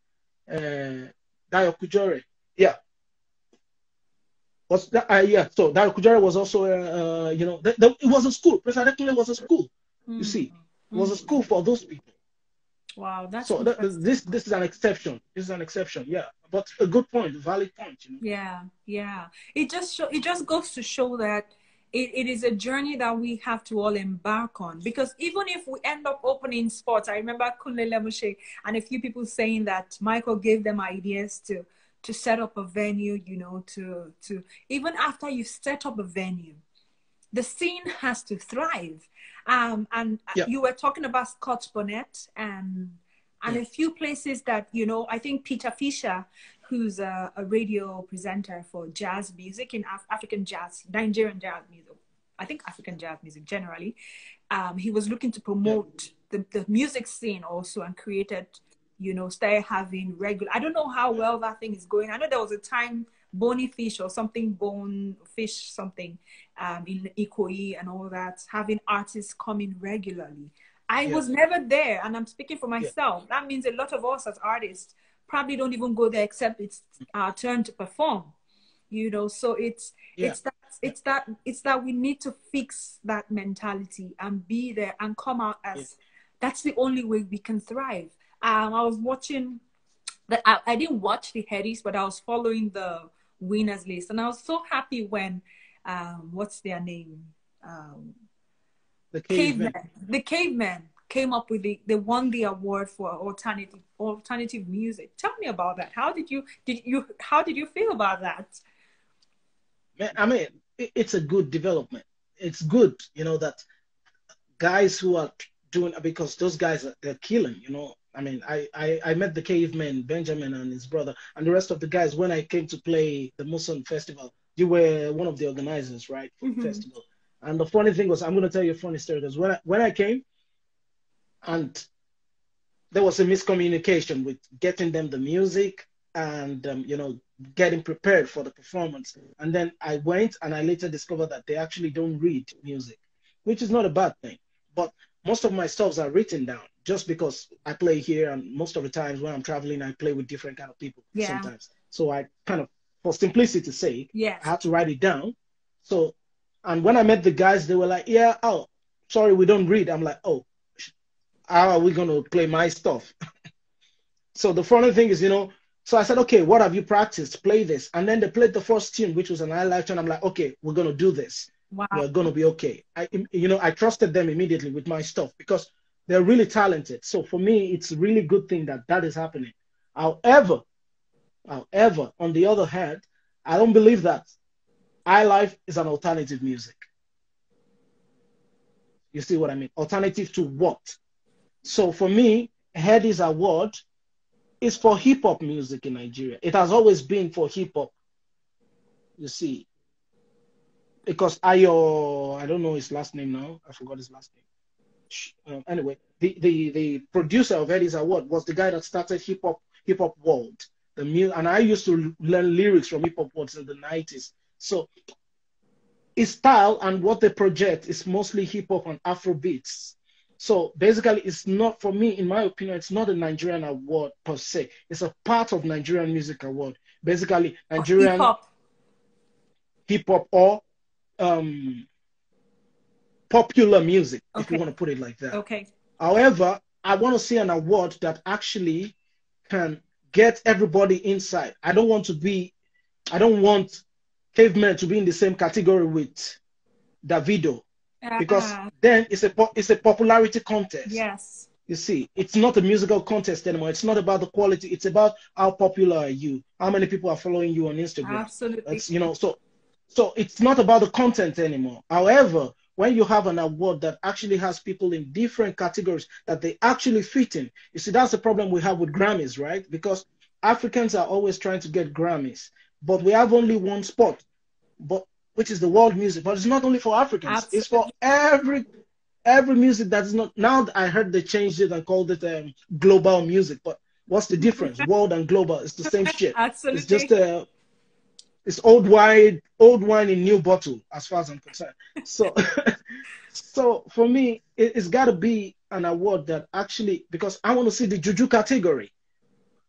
Dayo Kujore, yeah. So Dayo Kujore was also, it was a school. Prince Adekunle was a school. You see, it was a school for those people. Wow, that's so. This is an exception. This is an exception, yeah. But a good point, a valid point. Yeah. It just goes to show that it is a journey that we have to all embark on. Because even if we end up opening sports, I remember Kunle Lemoshe and a few people saying that Michael gave them ideas to set up a venue, to even after you set up a venue, the scene has to thrive. And Yeah, you were talking about Scott Bonnet and yeah, a few places that, you know, I think Peter Fisher, who's a radio presenter for jazz music in African jazz, Nigerian jazz music, I think African jazz music generally, he was looking to yeah, promote the music scene also and created, you know, started having regular, I don't know how well that thing is going. I know there was a time Bony Fish or something, Bone Fish something, in Ikoyi and all that, having artists coming regularly. I yeah, was never there, and I'm speaking for yeah, myself. That means a lot of us as artists probably don't even go there except it's our turn to perform. You know, so yeah, yeah, it's that we need to fix that mentality and be there and come out yeah. as that's the only way we can thrive. I was watching that I didn't watch the headies, but I was following the winners list, and I was so happy when what's their name? Um, The cavemen. the cavemen came up with they won the award for alternative music. Tell me about that. How did you feel about that? Man, I mean, it's a good development. It's good, that guys who are doing, because those guys they're killing. I mean, I met the caveman, Benjamin and his brother, and the rest of the guys when I came to play the Muson Festival. You were one of the organizers, right, for the Mm-hmm. festival. And the funny thing was, I'm going to tell you a funny story because when I came and there was a miscommunication with getting them the music and getting prepared for the performance. And then I went and I later discovered that they actually don't read music, which is not a bad thing. But most of my stuffs are written down just because I play here, and most of the times when I'm traveling, I play with different kind of people Yeah. sometimes. So I kind of, for simplicity's sake, I Yes. had to write it down. So, and when I met the guys, they were like, "Yeah, oh, sorry, we don't read." I'm like, "Oh, how are we going to play my stuff?" So the funny thing is, so I said, "Okay, what have you practiced? Play this." And then they played the first tune, which was an highlight tune. I'm like, "Okay, we're going to do this. Wow. We're going to be okay." I trusted them immediately with my stuff because they're really talented. So for me, it's a really good thing that that is happening. However, on the other hand, I don't believe that iLife is an alternative music. You see what I mean? Alternative to what? So for me, Headies Award is for hip hop music in Nigeria. It has always been for hip hop, you see, because I don't know his last name now. I forgot his last name. Anyway, the producer of Eddie's Award was the guy that started hip hop world. And I used to learn lyrics from hip hop worlds in the 90s. So his style and what they project is mostly hip hop and Afro beats. So basically, it's not, for me, in my opinion, it's not a Nigerian award per se. It's a part of Nigerian Music Award. Basically, Or hip Nigerian hop. hip hop or um, popular music, if you Okay. want to put it like that. Okay. However, I want to see an award that actually can get everybody inside. I don't want Caveman to be in the same category with Davido, because Ah, then it's a popularity contest. yes. You see, it's not a musical contest anymore. It's not about the quality. It's about how popular are you, how many people are following you on Instagram. Absolutely. That's so it's not about the content anymore. However, when you have an award that actually has people in different categories that they actually fit in, you see, that's the problem we have with Grammys, right? Because Africans are always trying to get Grammys, but we have only one spot, but which is the world music. But it's not only for Africans; it's for Absolutely. every music that is not. Now I heard they changed it and called it global music. But what's the difference? World and global, it's the same shit. It's just Absolutely. it's old wine in new bottle, as far as I'm concerned. So, so for me, it's got to be an award that actually, because I want to see the juju category.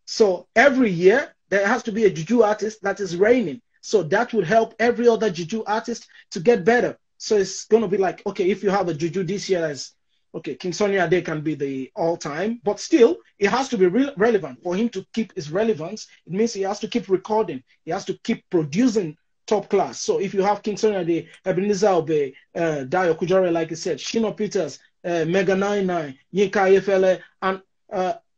So every year there has to be a juju artist that is reigning. So that would help every other juju artist to get better. So it's gonna be like, okay, if you have a juju this year as okay, King Sonny Ade can be the all-time, but still it has to be relevant. For him to keep his relevance, it means he has to keep recording, he has to keep producing top class. So if you have King Sonny Ade, Ebenezer Obey, Dio Kujore, like I said, Shino Peters, Mega 99, Yinka Ayefele, and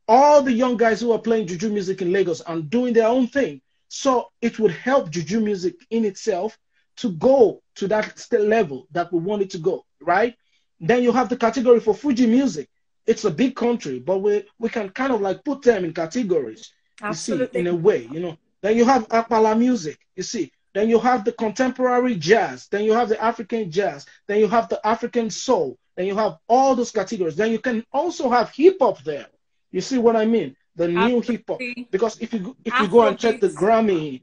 all the young guys who are playing juju music in Lagos and doing their own thing. So it would help juju music in itself to go to that level that we want it to go, right? Then you have the category for Fuji music. It's a big country, but we can kind of like put them in categories, you see, in Absolutely. a way, you know. Then you have Apala music, you see. Then you have the contemporary jazz. Then you have the African jazz. Then you have the African soul. Then you have all those categories. Then you can also have hip hop there. You see what I mean? The new hip hop. Absolutely. Because if you go and check the Afrobeats. Grammy,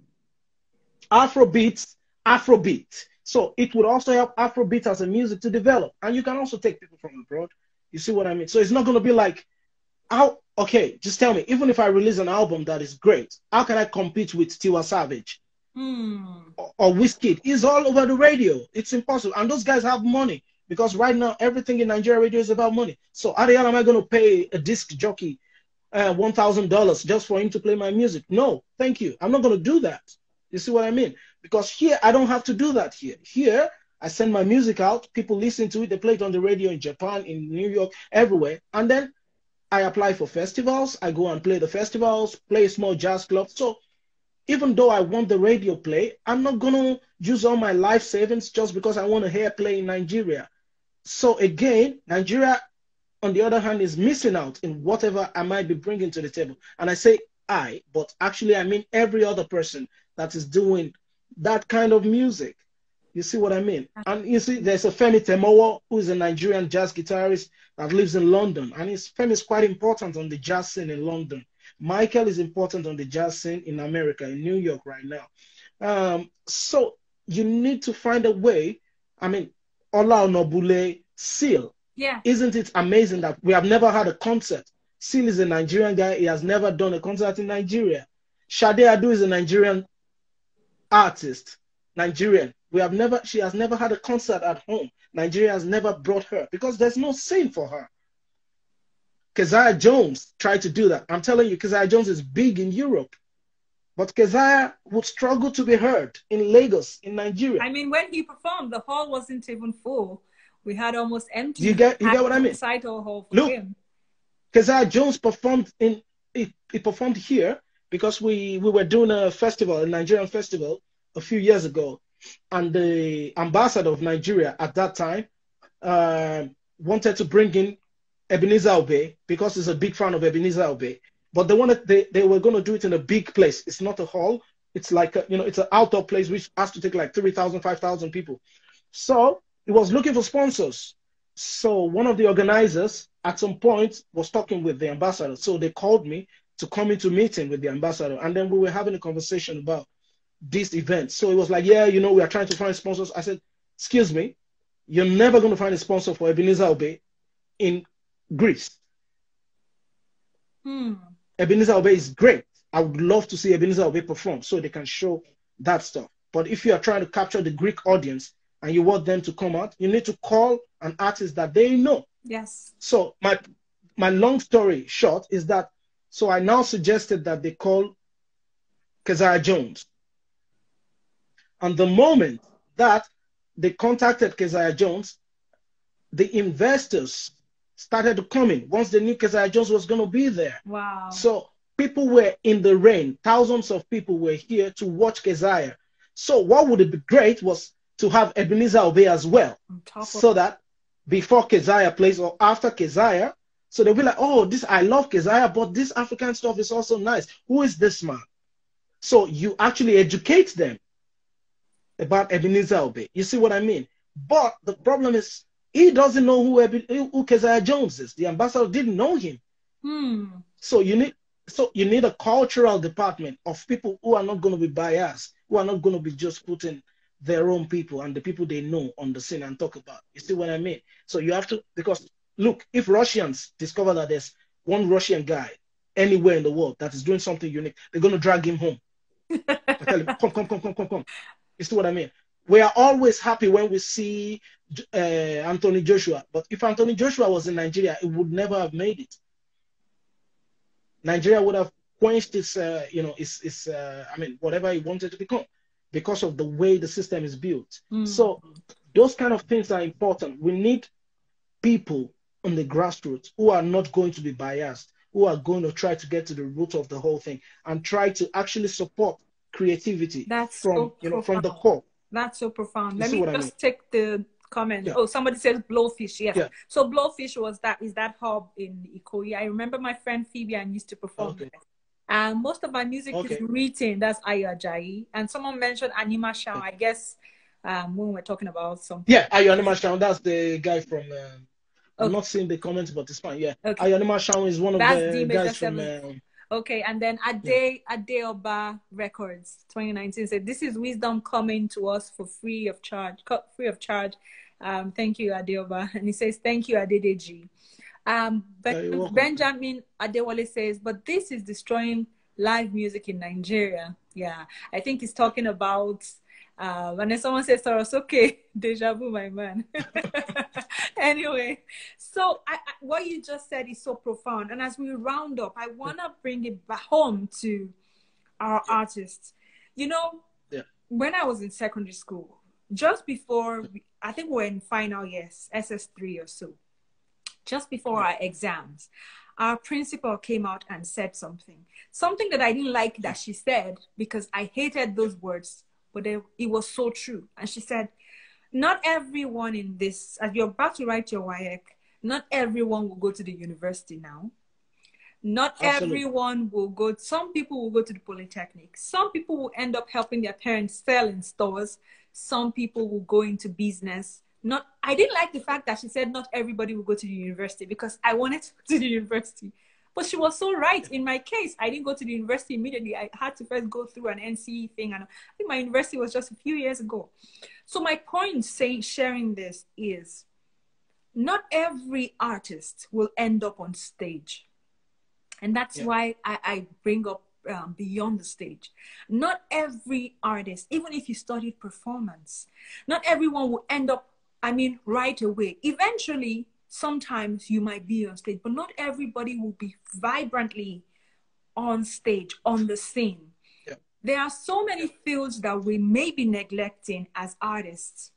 Afrobeats, Afrobeat. So it would also help Afrobeat as a music to develop. And you can also take people from abroad. You see what I mean? So it's not going to be like, how, okay, just tell me, even if I release an album that is great, how can I compete with Tiwa Savage or Wizkid? It's all over the radio. It's impossible. And those guys have money because right now everything in Nigeria radio is about money. So how the hell am I going to pay a disc jockey $1,000 just for him to play my music? No, thank you. I'm not going to do that. You see what I mean? Because here, I don't have to do that here. Here, I send my music out. People listen to it. They play it on the radio in Japan, in New York, everywhere. And then I apply for festivals. I go and play the festivals, play a small jazz club. So even though I want the radio play, I'm not going to use all my life savings just because I want to hear play in Nigeria. So again, Nigeria, on the other hand, is missing out in whatever I might be bringing to the table. And I say I, but actually I mean every other person that is doing that kind of music. You see what I mean? And you see, there's a Femi Temowo, who is a Nigerian jazz guitarist that lives in London. And Femi is quite important on the jazz scene in London. Michael is important on the jazz scene in America, in New York right now. So you need to find a way. I mean, Ola Onobule, Seal. Yeah. Isn't it amazing that we have never had a concert? Seal is a Nigerian guy. He has never done a concert in Nigeria. Sade Adu is a Nigerian artist, Nigerian. She has never had a concert at home. Nigeria has never brought her because there's no scene for her. Keziah Jones tried to do that. I'm telling you, Keziah Jones is big in Europe. But Keziah would struggle to be heard in Lagos, in Nigeria. I mean, when he performed, the hall wasn't even full. We had almost empty. You get what I mean? Recital hall for Look, him. Keziah Jones performed he performed here because we were doing a festival, a Nigerian festival, a few years ago, and the ambassador of Nigeria at that time wanted to bring in Ebenezer Obey because he's a big fan of Ebenezer Obey. But they were going to do it in a big place. It's not a hall. It's like it's an outdoor place which has to take like 3,000, 5,000 people. So he was looking for sponsors. So one of the organizers at some point was talking with the ambassador. So they called me to come into meeting with the ambassador. And then we were having a conversation about this event. So it was like, yeah, we are trying to find sponsors. I said, excuse me, you're never going to find a sponsor for Ebenezer Obey in Greece. Ebenezer Obey is great. I would love to see Ebenezer Obey perform so they can show that stuff. But if you are trying to capture the Greek audience and you want them to come out, you need to call an artist that they know. Yes. So my long story short is that, so I now suggested that they call Keziah Jones. And the moment that they contacted Keziah Jones, the investors started to come in once they knew Keziah Jones was going to be there. Wow. So people were in the rain. Thousands of people were here to watch Keziah. So what would be great was to have Ebenezer Obey as well. So that before Keziah plays or after Keziah, so they'll be like, oh, I love Keziah, but this African stuff is also nice. Who is this man? So you actually educate them about Ebenezer Obey. You see what I mean? But the problem is, he doesn't know who Keziah Jones is. The ambassador didn't know him. So you need a cultural department of people who are not going to be biased, who are not going to be just putting their own people and the people they know on the scene and talk about. You see what I mean? So you have to, because look, if Russians discover that there's one Russian guy anywhere in the world that is doing something unique, they're going to drag him home. I tell him, come. You see what I mean? We are always happy when we see Anthony Joshua. But if Anthony Joshua was in Nigeria, it would never have made it. Nigeria would have quenched its whatever he wanted to become because of the way the system is built. So those kind of things are important. We need people on the grassroots who are not going to be biased, who are going to try to get to the root of the whole thing and try to actually support creativity from the core. That's so profound. You Let see me what I mean? just take the comment. Yeah. Oh, somebody says Blowfish. Yes. Yeah. So Blowfish is that hub in Ikoyi. I remember my friend Phoebe and used to perform Okay. there. And most of my music is Okay. written. That's Adédèjì. And someone mentioned Anima Shaun. Yeah. I guess when we're talking about something. Yeah. Ayonima Shaun, that's the guy from. I'm Okay. not seeing the comments, but it's fine. Yeah. Okay. Ayonima Shaun is one of That's the D Major guys from. 7. Okay, and then Yeah. Adeoba Records 2019 said, "This is wisdom coming to us for free of charge. Free of charge. Thank you, Adeoba." And he says, "Thank you, Adédèjì." You're welcome. Benjamin Adewale says, "But this is destroying live music in Nigeria." Yeah, I think he's talking about when someone says Soros, okay, deja vu, my man. Anyway, so what you just said is so profound. And as we round up, I want to bring it back home to our artists. You know, Yeah. when I was in secondary school, just before, I think we're in final years, SS3 or so, just before our exams, our principal came out and said something that I didn't like that she said because I hated those words, but it was so true. And she said, not everyone in this, as you're about to write your WAEC, not everyone will go to the university now. Not Absolutely. everyone will go. Some people will go to the polytechnic. Some people will end up helping their parents sell in stores. Some people will go into business. I didn't like the fact that she said not everybody will go to the university because I wanted to go to the university. But she was so right. In my case, I didn't go to the university immediately. I had to first go through an NCE thing. And I think my university was just a few years ago. So my point sharing this is not every artist will end up on stage. And that's why I bring up beyond the stage. Not every artist, even if you studied performance, not everyone will end up, right away. Eventually, sometimes you might be on stage, but not everybody will be vibrantly on stage, on the scene. Yeah. There are so many fields that we may be neglecting as artists.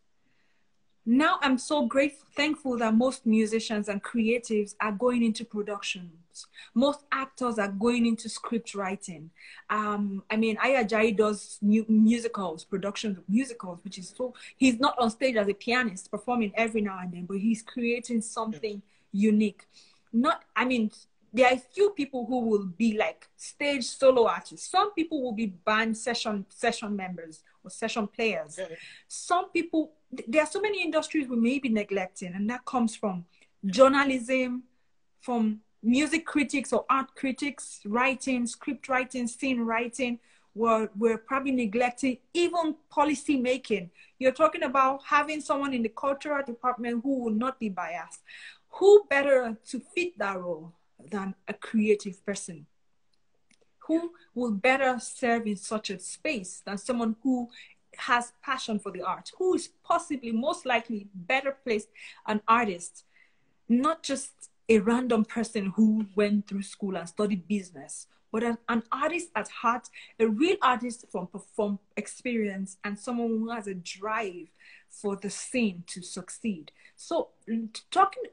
Now I'm so thankful that most musicians and creatives are going into productions. Most actors are going into script writing. Adédèjì does musicals, productions of musicals, which is so, he's not on stage as a pianist performing every now and then, but he's creating something unique. There are a few people who will be like stage solo artists. Some people will be band session members or session players. Yeah. Some people, there are so many industries we may be neglecting, and that comes from journalism, from music critics or art critics, writing, script writing, scene writing. We're probably neglecting even policy making. You're talking about having someone in the cultural department who will not be biased. Who better to fit that role than a creative person? Who will better serve in such a space than someone who has passion for the art? Who is possibly, most likely, better placed, an artist, not just a random person who went through school and studied business, but an artist at heart, a real artist from experience, and someone who has a drive for the scene to succeed. So talking,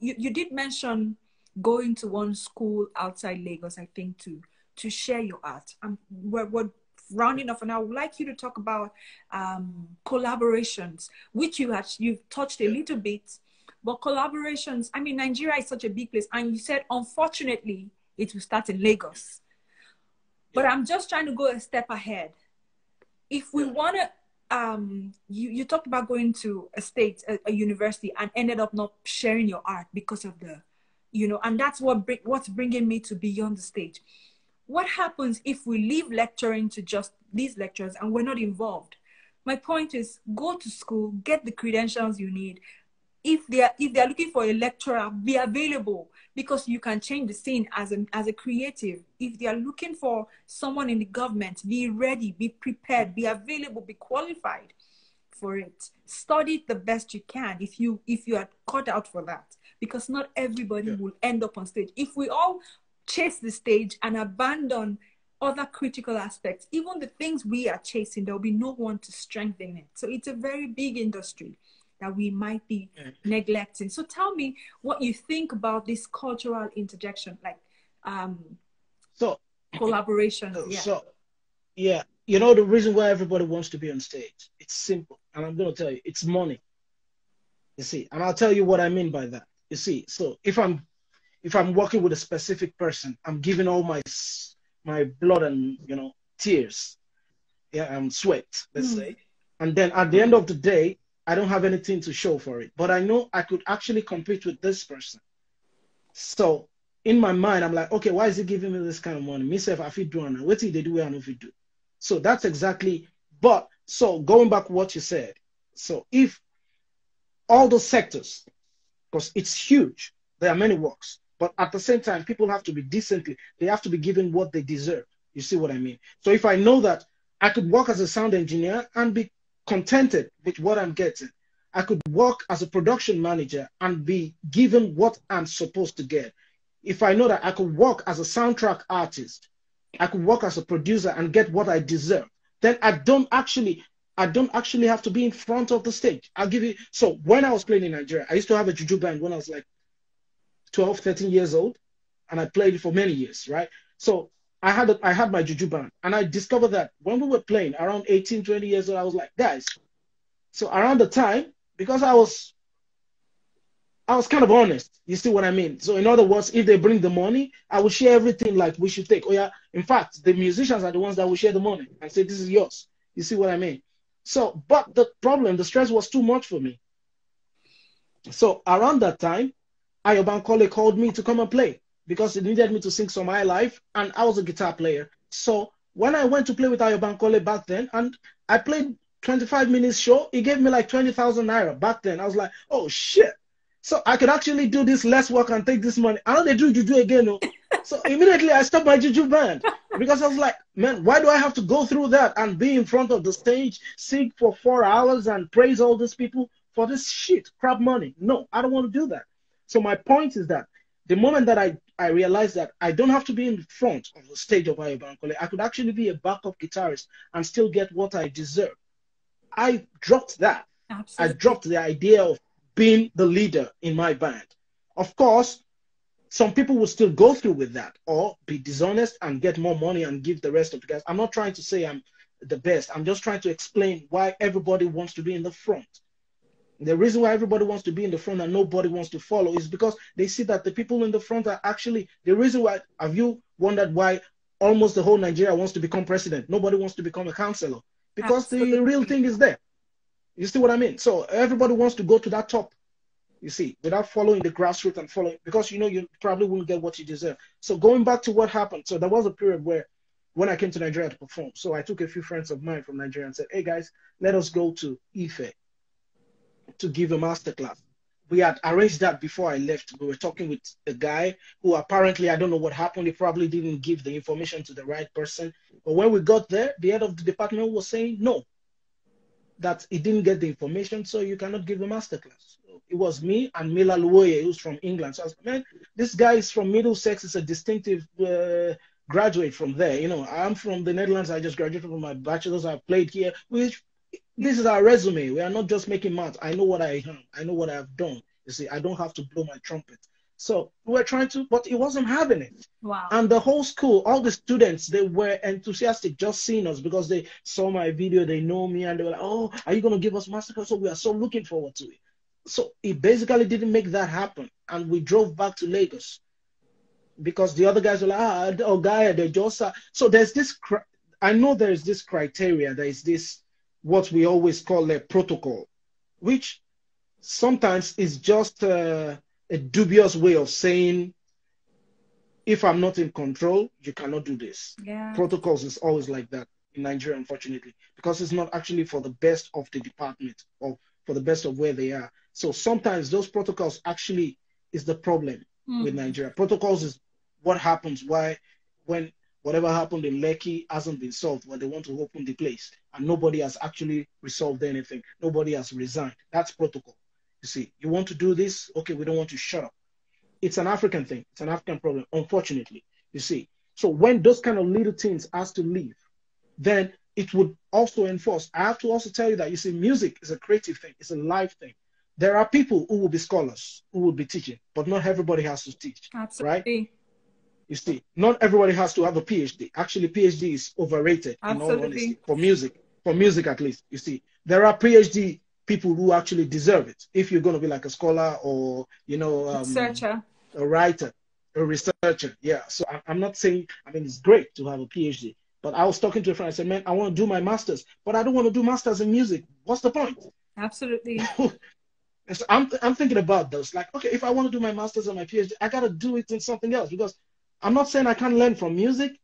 you did mention going to one school outside Lagos, I think, to share your art. We're rounding off, and I would like you to talk about collaborations, which you've touched a little bit, but collaborations, Nigeria is such a big place, and you said, unfortunately, it will start in Lagos. But I'm just trying to go a step ahead. If we want to, you talked about going to a university, and ended up not sharing your art because of the, and that's what's bringing me to beyond the stage. What happens if we leave lecturing to just these lecturers and we're not involved? My point is, go to school, get the credentials you need. If they're looking for a lecturer, be available, because you can change the scene as a creative. If they are looking for someone in the government, be ready, be prepared, be available, be qualified for it. Study it the best you can if you are cut out for that, because not everybody will end up on stage. If we all chase the stage and abandon other critical aspects, even the things we are chasing, there will be no one to strengthen it. So it's a very big industry that we might be neglecting. So tell me what you think about this cultural interjection, like collaborations. You know the reason why everybody wants to be on stage? It's simple, and I'm going to tell you, it's money. You see, and I'll tell you what I mean by that. You see, so if I'm working with a specific person, I'm giving all my blood and tears, yeah, and sweat, let's say, and then at the end of the day, I don't have anything to show for it. But I know I could actually compete with this person. So in my mind, I'm like, okay, why is he giving me this kind of money? Myself, I feel doing what did they do? I know if you do. So that's exactly. But so going back to what you said, so if all those sectors, because it's huge, there are many works, but at the same time, people have to be decently, they have to be given what they deserve. You see what I mean? So if I know that I could work as a sound engineer and be contented with what I'm getting, I could work as a production manager and be given what I'm supposed to get. If I know that I could work as a soundtrack artist, I could work as a producer and get what I deserve, then I don't actually have to be in front of the stage. I'll give you. So when I was playing in Nigeria, I used to have a juju band when I was like 12, 13 years old, and I played it for many years, right? So I had my juju band, and I discovered that when we were playing around 18, 20 years old, I was like, guys. So around the time, because I was kind of honest. You see what I mean? So in other words, if they bring the money, I will share everything like we should take. Oh yeah, in fact, the musicians are the ones that will share the money and say this is yours. You see what I mean? So, but the problem, the stress was too much for me. So around that time, Ayoban Kole called me to come and play because he needed me to sing some high life, and I was a guitar player. So when I went to play with Ayoban Kole back then, and I played 25 minutes show, he gave me like 20,000 naira back then. I was like, oh shit. So I could actually do this less work and take this money. I know they do juju again. No? So immediately I stopped my juju band because I was like, man, why do I have to go through that and be in front of the stage, sing for 4 hours and praise all these people for this shit, crap money? No, I don't want to do that. So my point is that the moment that I realized that I don't have to be in front of the stage of Ayobankole, I could actually be a backup guitarist and still get what I deserve. I dropped that. I Absolutely. dropped the idea of being the leader in my band. Of course, some people will still go through with that or be dishonest and get more money and give the rest of the guys. I'm not trying to say I'm the best. I'm just trying to explain why everybody wants to be in the front. The reason why everybody wants to be in the front and nobody wants to follow is because they see that the people in the front are actually the reason why. Have you wondered why almost the whole Nigeria wants to become president? Nobody wants to become a councillor because the real Absolutely. thing is there. You see what I mean? So everybody wants to go to that top, you see, without following the grassroots and following, because you probably won't get what you deserve. So going back to what happened, so there was a period where when I came to Nigeria to perform, so I took a few friends of mine from Nigeria and said, hey guys, let us go to Ife to give a masterclass. We had arranged that before I left. We were talking with a guy who apparently, I don't know what happened. He probably didn't give the information to the right person. But when we got there, the head of the department was saying, no, that he didn't get the information, so you cannot give a masterclass. So it was me and Mila Luoye, who's from England. So I was like, man, this guy is from Middlesex. It's a distinctive graduate from there. I'm from the Netherlands. I just graduated from my bachelor's. I played here, which this is our resume. We are not just making maths. I know what I am. I know what I've done. You see, I don't have to blow my trumpet. So we were trying to, but he wasn't having it. Wow. And the whole school, all the students, they were enthusiastic just seeing us because they saw my video, they know me, and they were like, oh, are you going to give us masterclass? So we are so looking forward to it. So it basically didn't make that happen. And we drove back to Lagos because the other guys were like, oh, guy, they just. So there's this, I know there's this criteria, there is this, what we always call a protocol, which sometimes is just a dubious way of saying, if I'm not in control, you cannot do this. Yeah. Protocols is always like that in Nigeria, unfortunately, because it's not actually for the best of the department or for the best of where they are. So sometimes those protocols actually is the problem with Nigeria. Protocols is what happens when whatever happened in Lekki hasn't been solved, when they want to open the place and nobody has actually resolved anything. Nobody has resigned. That's protocol. You see, you want to do this? Okay, we don't want to shut up. It's an African thing. It's an African problem, unfortunately, you see. So when those kind of little things has to leave, then it would also enforce. I have to also tell you that, you see, music is a creative thing. It's a live thing. There are people who will be scholars, who will be teaching, but not everybody has to teach, right? Absolutely. You see, not everybody has to have a PhD. Actually, PhD is overrated in all Absolutely. honesty, for music at least. You see, there are PhD people who actually deserve it. If you're going to be like a scholar or, Researcher. a writer, a researcher. Yeah. So I'm not saying, I mean, it's great to have a PhD, but I was talking to a friend. I said, man, I want to do my master's, but I don't want to do master's in music. What's the point? Absolutely. And so I'm thinking about those. Like, okay, if I want to do my master's or my PhD, I got to do it in something else because I'm not saying I can't learn from music,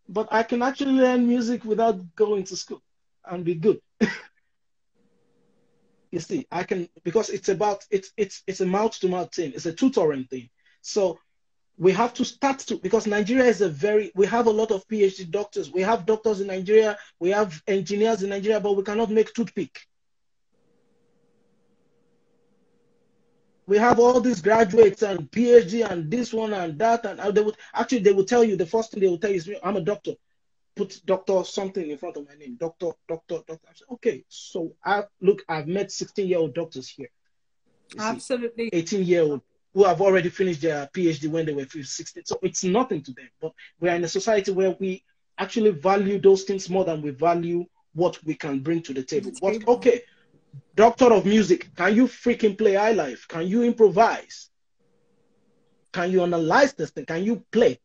but I can actually learn music without going to school and be good. You see, I can because it's a mouth to mouth thing. It's a tutoring thing. So we have to start to because Nigeria is we have a lot of PhD doctors. We have doctors in Nigeria. We have engineers in Nigeria, but we cannot make toothpick. We have all these graduates and PhD and this one and that, and they would tell you the first thing they will tell you is I'm a doctor. Put doctor something in front of my name. Doctor. I said, okay, so I've met 16-year-old doctors here. Absolutely. 18-year-old who have already finished their PhD when they were 16. So it's nothing to them. But we are in a society where we actually value those things more than we value what we can bring to the table. Okay, doctor of music, can you freaking play high life? Can you improvise? Can you analyze this thing? Can you play?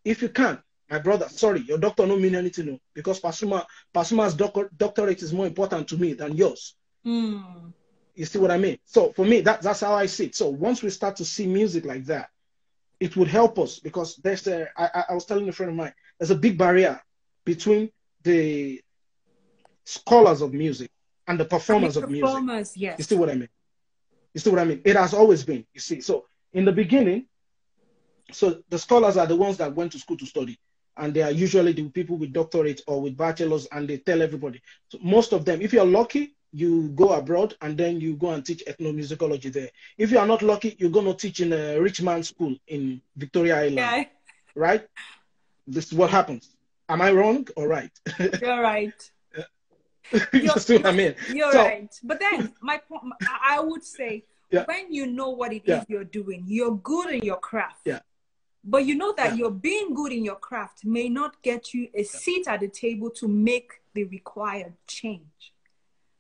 If you can't, my brother, sorry, your doctor don't mean anything no, because Pasuma's doctorate is more important to me than yours. Mm. You see what I mean? So for me, that's how I see it. So once we start to see music like that, it would help us because I was telling a friend of mine, there's a big barrier between the scholars of music and the performers of music. Yes. You see what I mean? You see what I mean? It has always been, you see. So in the beginning, so the scholars are the ones that went to school to study. And they are usually the people with doctorate or with bachelors, and they tell everybody. So most of them, if you're lucky, you go abroad and then you go and teach ethnomusicology there. If you are not lucky, you're going to teach in a rich man's school in Victoria Island. Yeah. Right? This is what happens. Am I wrong or right? You're right. You see what I mean? You're right. But then I would say, yeah. when you know what it is you're doing, you're good in your craft. Yeah. But you know that you're being good in your craft may not get you a seat at the table to make the required change.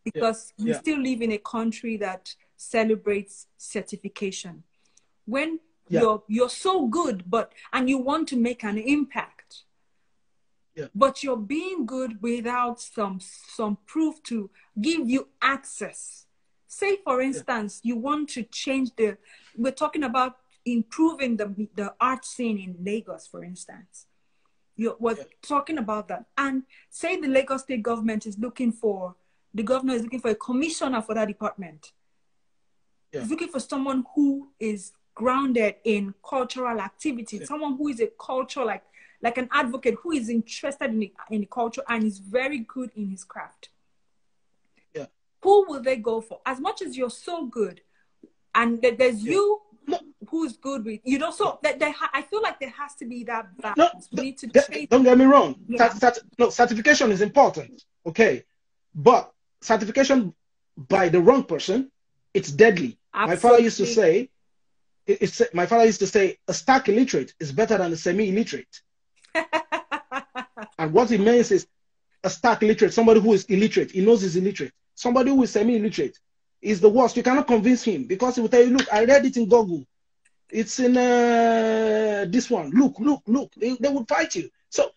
Because we still live in a country that celebrates certification. When you're so good, and you want to make an impact, but you're being good without some proof to give you access. Say, for instance, you want to change we're talking about improving the art scene in Lagos, for instance. We're talking about that. And say the Lagos state government the governor is looking for a commissioner for that department. He's looking for someone who is grounded in cultural activity, someone who is a culture, like an advocate who is interested in the culture and is very good in his craft. Yeah. Who will they go for? As much as you're so good, and there's you who's good with, so I feel like there has to be that balance. Don't get me wrong. Certification is important, okay? But certification by the wrong person, it's deadly. Absolutely. My father used to say, a stark illiterate is better than a semi-illiterate. And what it means is a stark illiterate, somebody who is illiterate, he knows he's illiterate. Somebody who is semi-illiterate is the worst. You cannot convince him because he will tell you, look, I read it in Google. It's in this one. Look. They would fight you. So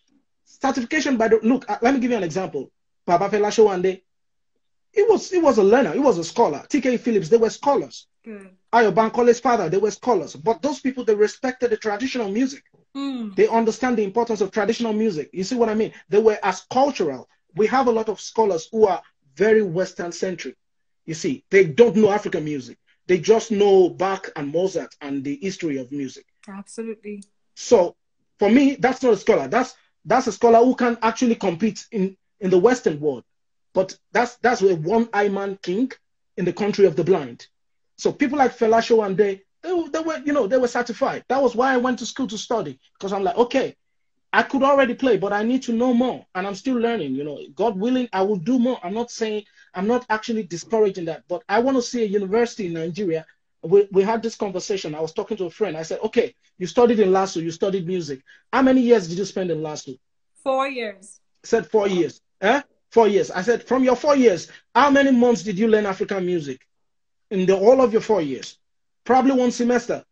certification by let me give you an example. Baba Fela Showande, he was a learner. He was a scholar. T.K. Phillips, they were scholars. Ayo Bankole's father, they were scholars. But those people, they respected the traditional music. They understand the importance of traditional music. You see what I mean? They were as cultural. We have a lot of scholars who are very Western-centric. You see, they don't know African music. They just know Bach and Mozart and the history of music. Absolutely. So for me, that's not a scholar. That's a scholar who can actually compete in the Western world. But that's a one-eye man king in the country of the blind. So people like Fela Showande, they were certified. That was why I went to school to study, because I'm like, okay, I could already play, but I need to know more, and I'm still learning. God willing, I will do more. I'm not actually discouraging that, but I want to see a university in Nigeria we had this conversation. I was talking to a friend. I said, okay, you studied in LASU, you studied music. How many years did you spend in LASU? 4 years. I said 4 years. 4 years. I said, from your 4 years, how many months did you learn African music in all of your 4 years? Probably one semester.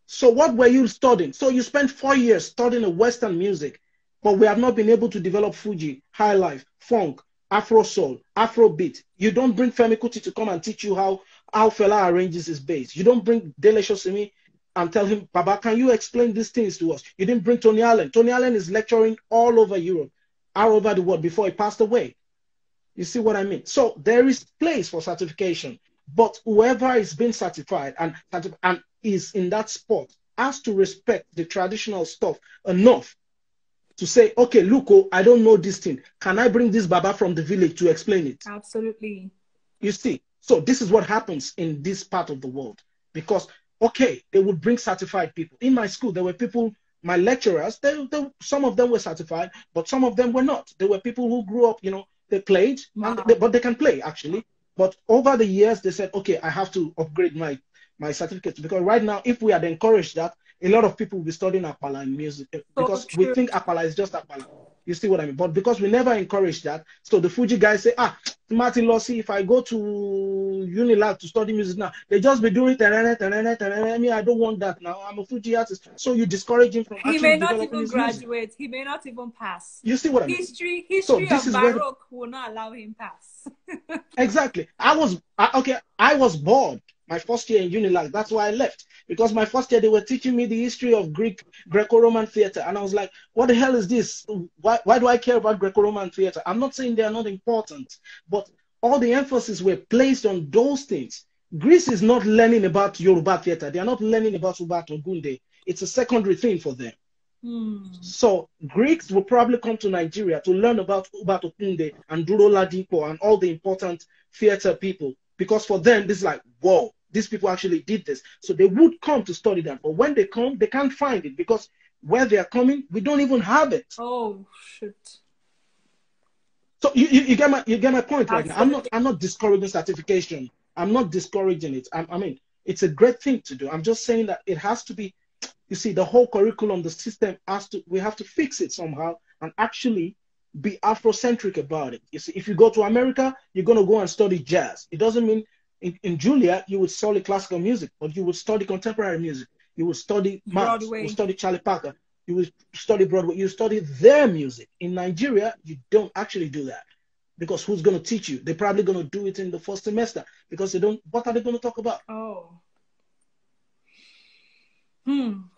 So what were you studying? So you spent 4 years studying Western music, but we have not been able to develop Fuji, high life, funk, Afro soul, Afro beat. You don't bring Femi Kuti to come and teach you how Fela arranges his bass. You don't bring Dele Shosimi and tell him, Baba, can you explain these things to us? You didn't bring Tony Allen. Tony Allen is lecturing all over Europe, all over the world before he passed away. You see what I mean? So there is place for certification, but whoever is being certified and is in that spot has to respect the traditional stuff enough to say, okay, look, oh, I don't know this thing. Can I bring this Baba from the village to explain it? Absolutely. You see, so this is what happens in this part of the world because, okay, they would bring certified people. In my school, there were people, my lecturers, some of them were certified, but some of them were not. There were people who grew up, they played, Wow. but they can play actually. But over the years, they said, okay, I have to upgrade my certificates because right now, if we had encouraged that, a lot of people will be studying Apala in music because we think Apala is just Apala. You see what I mean? But because we never encouraged that, so the Fuji guys say, Martin Lossi, if I go to Unilag to study music now, they just be doing me, I don't want that now. I'm a Fuji artist. So you discourage him from He actually may not developing even his graduate. music. He may not even pass. You see what I mean? History So this of is where Baroque will not allow him pass. Exactly. I was bored my first year in Unilag. That's why I left. Because my first year, they were teaching me the history of Greco-Roman theater. And I was like, what the hell is this? Why do I care about Greco-Roman theater? I'm not saying they are not important, but all the emphasis were placed on those things. Greece is not learning about Yoruba theater. They are not learning about Ubat Ogunde. It's a secondary thing for them. So Greeks will probably come to Nigeria to learn about Ubat Ogunde and Duro Ladipo and all the important theater people. Because for them, this is like, whoa, these people actually did this. So they would come to study that. But when they come, they can't find it because where they are coming, we don't even have it. Oh, shoot. So you get my point right now. Absolutely. I'm not discouraging certification. I'm not discouraging it. I mean, it's a great thing to do. I'm just saying that it has to be, you see, the whole curriculum, the system we have to fix it somehow and actually be Afrocentric about it. You see, if you go to America, you're going to go and study jazz. It doesn't mean in Julia, you would study classical music, but you would study contemporary music. You would study Miles, you would study Charlie Parker, you would study Broadway, you study their music. In Nigeria, you don't actually do that because who's going to teach you? They're probably going to do it in the first semester because they don't, what are they going to talk about? Oh.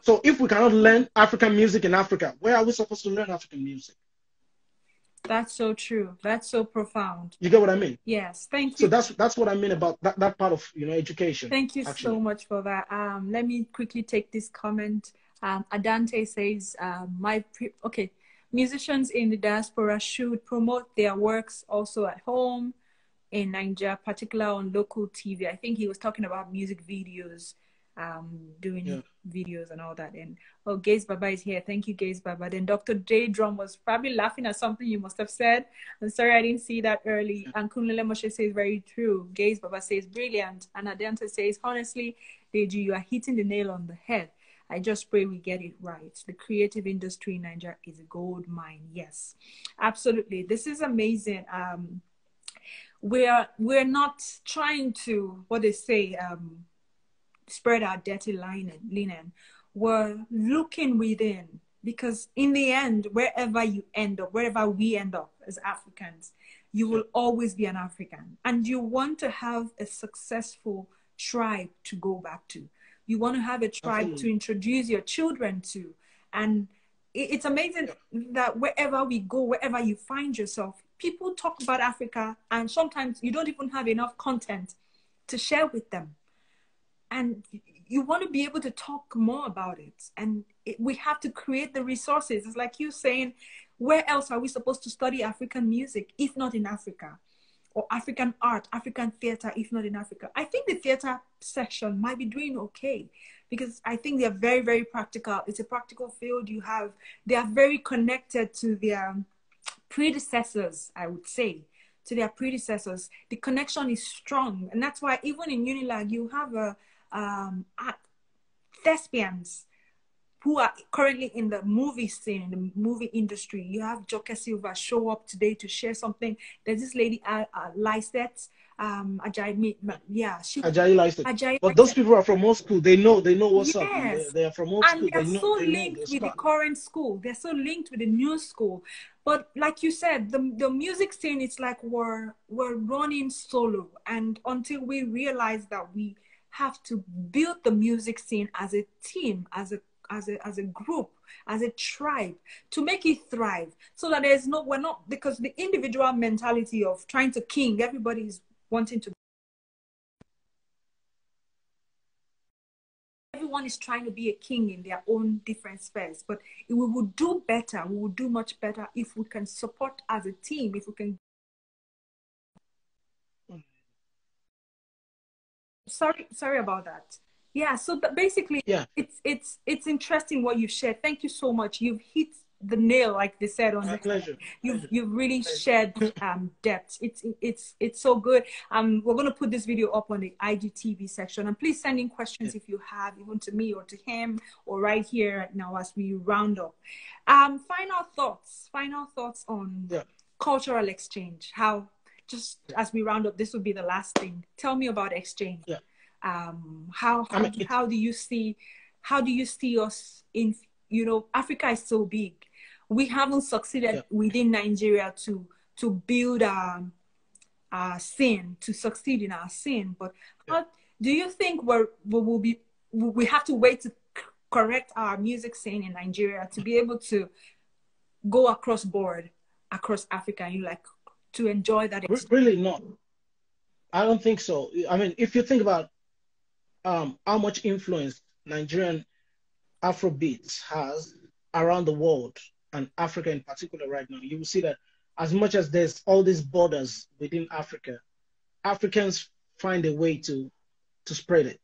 So if we cannot learn African music in Africa, where are we supposed to learn African music? That's so true. That's so profound. You get what I mean? Yes. Thank you. So that's what I mean about that part of education. Thank you so much for that. Let me quickly take this comment. Adante says, musicians in the diaspora should promote their works also at home in Nigeria, particularly on local TV. I think he was talking about music videos, doing videos and all that. And Gaze Baba is here. Thank you, Gaze Baba. Then Dr. J Drum was probably laughing at something you must have said. I'm sorry I didn't see that early. And Kunle Moshe says very true. Gaze Baba says brilliant. And Adante says, honestly, Deji, you are hitting the nail on the head. I just pray we get it right. The creative industry in Nigeria is a gold mine. Yes, absolutely. This is amazing. We're not trying to, what they say, spread our dirty linen. We're looking within because in the end, wherever you end up, wherever we end up as Africans, you will always be an African. And you want to have a successful tribe to go back to. You want to have a tribe to introduce your children to. And it's amazing that wherever we go, wherever you find yourself, people talk about Africa and sometimes you don't even have enough content to share with them. And you want to be able to talk more about it. And we have to create the resources. It's like you saying, where else are we supposed to study African music, if not in Africa? Or African art, African theater, if not in Africa? I think the theater section might be doing okay because I think they're very, very practical. It's a practical field. They are very connected to their predecessors, I would say. to their predecessors. The connection is strong, and that's why even in Unilag you have thespians who are currently in the movie scene, in the movie industry. You have Joker Silva show up today to share something. There's this lady, Lysette, Ajayi, yeah, Ajayi Lysette. Ajayi But those Lysette. people are from old school. They know what's up. Yes. They are from old school. And they're so they know linked their with the stuff. current school. They're so linked with the new school. But like you said, the music scene, it's like we're running solo. And until we realize that we have to build the music scene as a team, as a group, as a tribe, to make it thrive, so that we're not, because the individual mentality of trying to king, everybody's wanting to, everyone is trying to be a king in their own different spheres. But we would do better, we would do much better if we can support as a team, if we can. Sorry about that. Yeah, so basically, Yeah, it's interesting what you've shared. Thank you so much. You've hit the nail, like they said on my the. pleasure. You've really shared depth. It's so good. We're gonna put this video up on the IGTV section, and please send in questions if you have, even to me or to him, or right here right now as we round up. Final thoughts on cultural exchange. How, just as we round up, this will be the last thing. Tell me about exchange. Yeah. How do you see us in, Africa is so big. We haven't succeeded within Nigeria to build our scene, to succeed in our scene. But how do you think we have to wait to correct our music scene in Nigeria to be able to go across Africa, and to enjoy that experience? Really not. I don't think so. I mean, if you think about how much influence Nigerian Afrobeats has around the world, and Africa in particular right now, you will see that as much as there's all these borders within Africa, Africans find a way to spread it,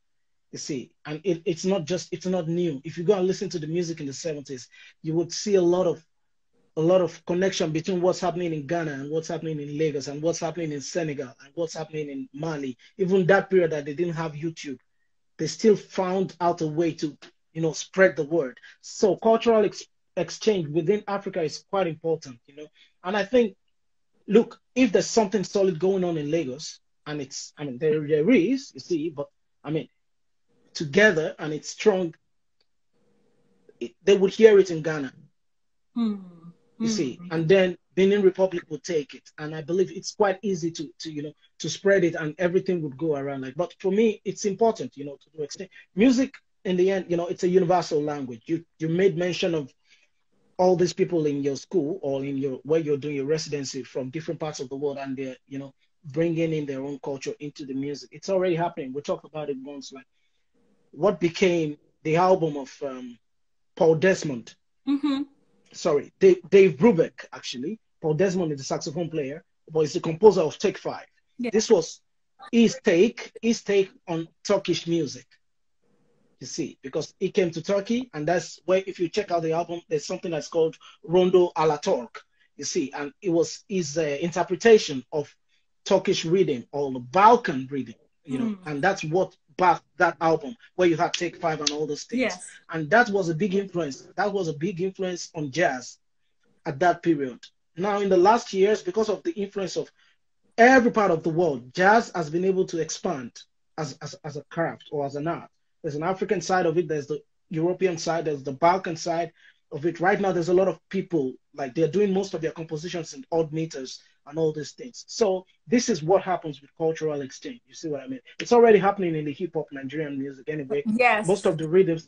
you see. And it's not new. If you go and listen to the music in the 70s, you would see a lot of connection between what's happening in Ghana and what's happening in Lagos and what's happening in Senegal and what's happening in Mali. Even that period that they didn't have YouTube, they still found out a way to, spread the word. So cultural exchange within Africa is quite important, And I think, look, if there's something solid going on in Lagos, and there is, you see, but together and it's strong, they would hear it in Ghana, you see, and then Benin Republic would take it. And I believe it's quite easy to spread it, and everything would go around. But for me, it's important, to do extent. Music, in the end, it's a universal language. You made mention of all these people in your school or where you're doing your residency from different parts of the world, and they're, bringing in their own culture into the music. It's already happening. We talked about it once, like what became the album of Paul Desmond. Sorry, Dave Brubeck, actually. Paul Desmond is the saxophone player, but he's the composer of Take 5. Yeah. This was his take on Turkish music. You see, because he came to Turkey, and that's where, if you check out the album, there's something that's called Rondo a la Turk. You see, and it was his interpretation of Turkish rhythm or the Balkan rhythm, and that's what backed that album, where you had Take 5 and all those things. Yes. And that was a big influence. That was a big influence on jazz at that period. Now, in the last years, because of the influence of every part of the world, jazz has been able to expand as a craft or as an art. There's an African side of it, there's the European side, there's the Balkan side of it. Right now, there's a lot of people, like they're doing most of their compositions in odd meters and all these things. So this is what happens with cultural exchange. You see what I mean? It's already happening in the hip hop Nigerian music anyway. Yes. Most of the rhythms,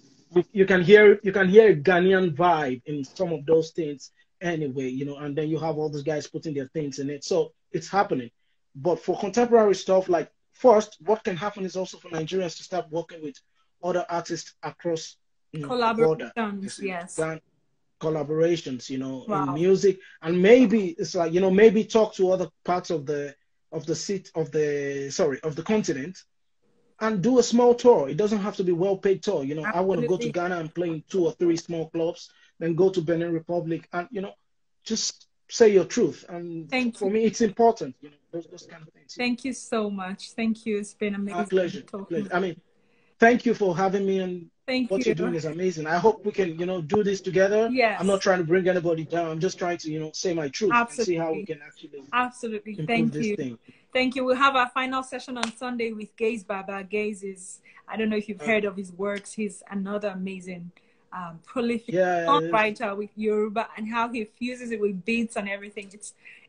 you can hear a Ghanaian vibe in some of those things anyway, and then you have all these guys putting their things in it. So it's happening. But for contemporary stuff, like, first, what can happen is also for Nigerians to start working with other artists across collaborations, yes. Collaborations, in music, and maybe it's like, maybe talk to other parts of the continent and do a small tour. It doesn't have to be well-paid tour. I want to go to Ghana and play in 2 or 3 small clubs, then go to Benin Republic and, just say your truth. And Thank for you. me, it's important, you know, those kind of things. Thank you so much. Thank you. It's been Our amazing pleasure. talking. Pleasure. I mean, thank you for having me, and Thank what you. you're doing is amazing. I hope we can, you know, do this together. I'm not Yes, trying to bring anybody down. I'm just trying to, you know, say my truth and see how we absolutely. can actually Absolutely. improve Thank this you. thing. Thank you. We'll have our final session on Sunday with Gaze Baba. Gaze is, I don't know if you've heard of his works. He's another amazing, prolific Yeah. songwriter with Yoruba, and how he fuses it with beats and everything.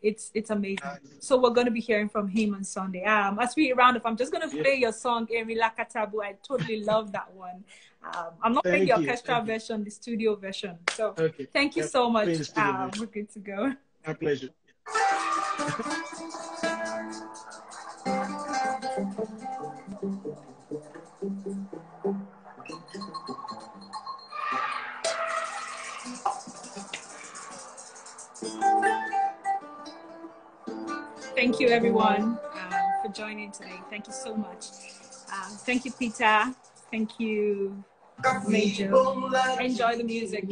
It's amazing. So we're going to be hearing from him on Sunday. As we round up, I'm just going to play your song, Emila Katabu. I totally love that one. I'm not playing the Thank you. orchestra version, the studio version. So Okay. thank you Yep. so Play much. the studio version. We're good to go. My pleasure. Thank you, everyone, for joining today. Thank you so much. Thank you, Peter. Thank you, Major. Enjoy the music.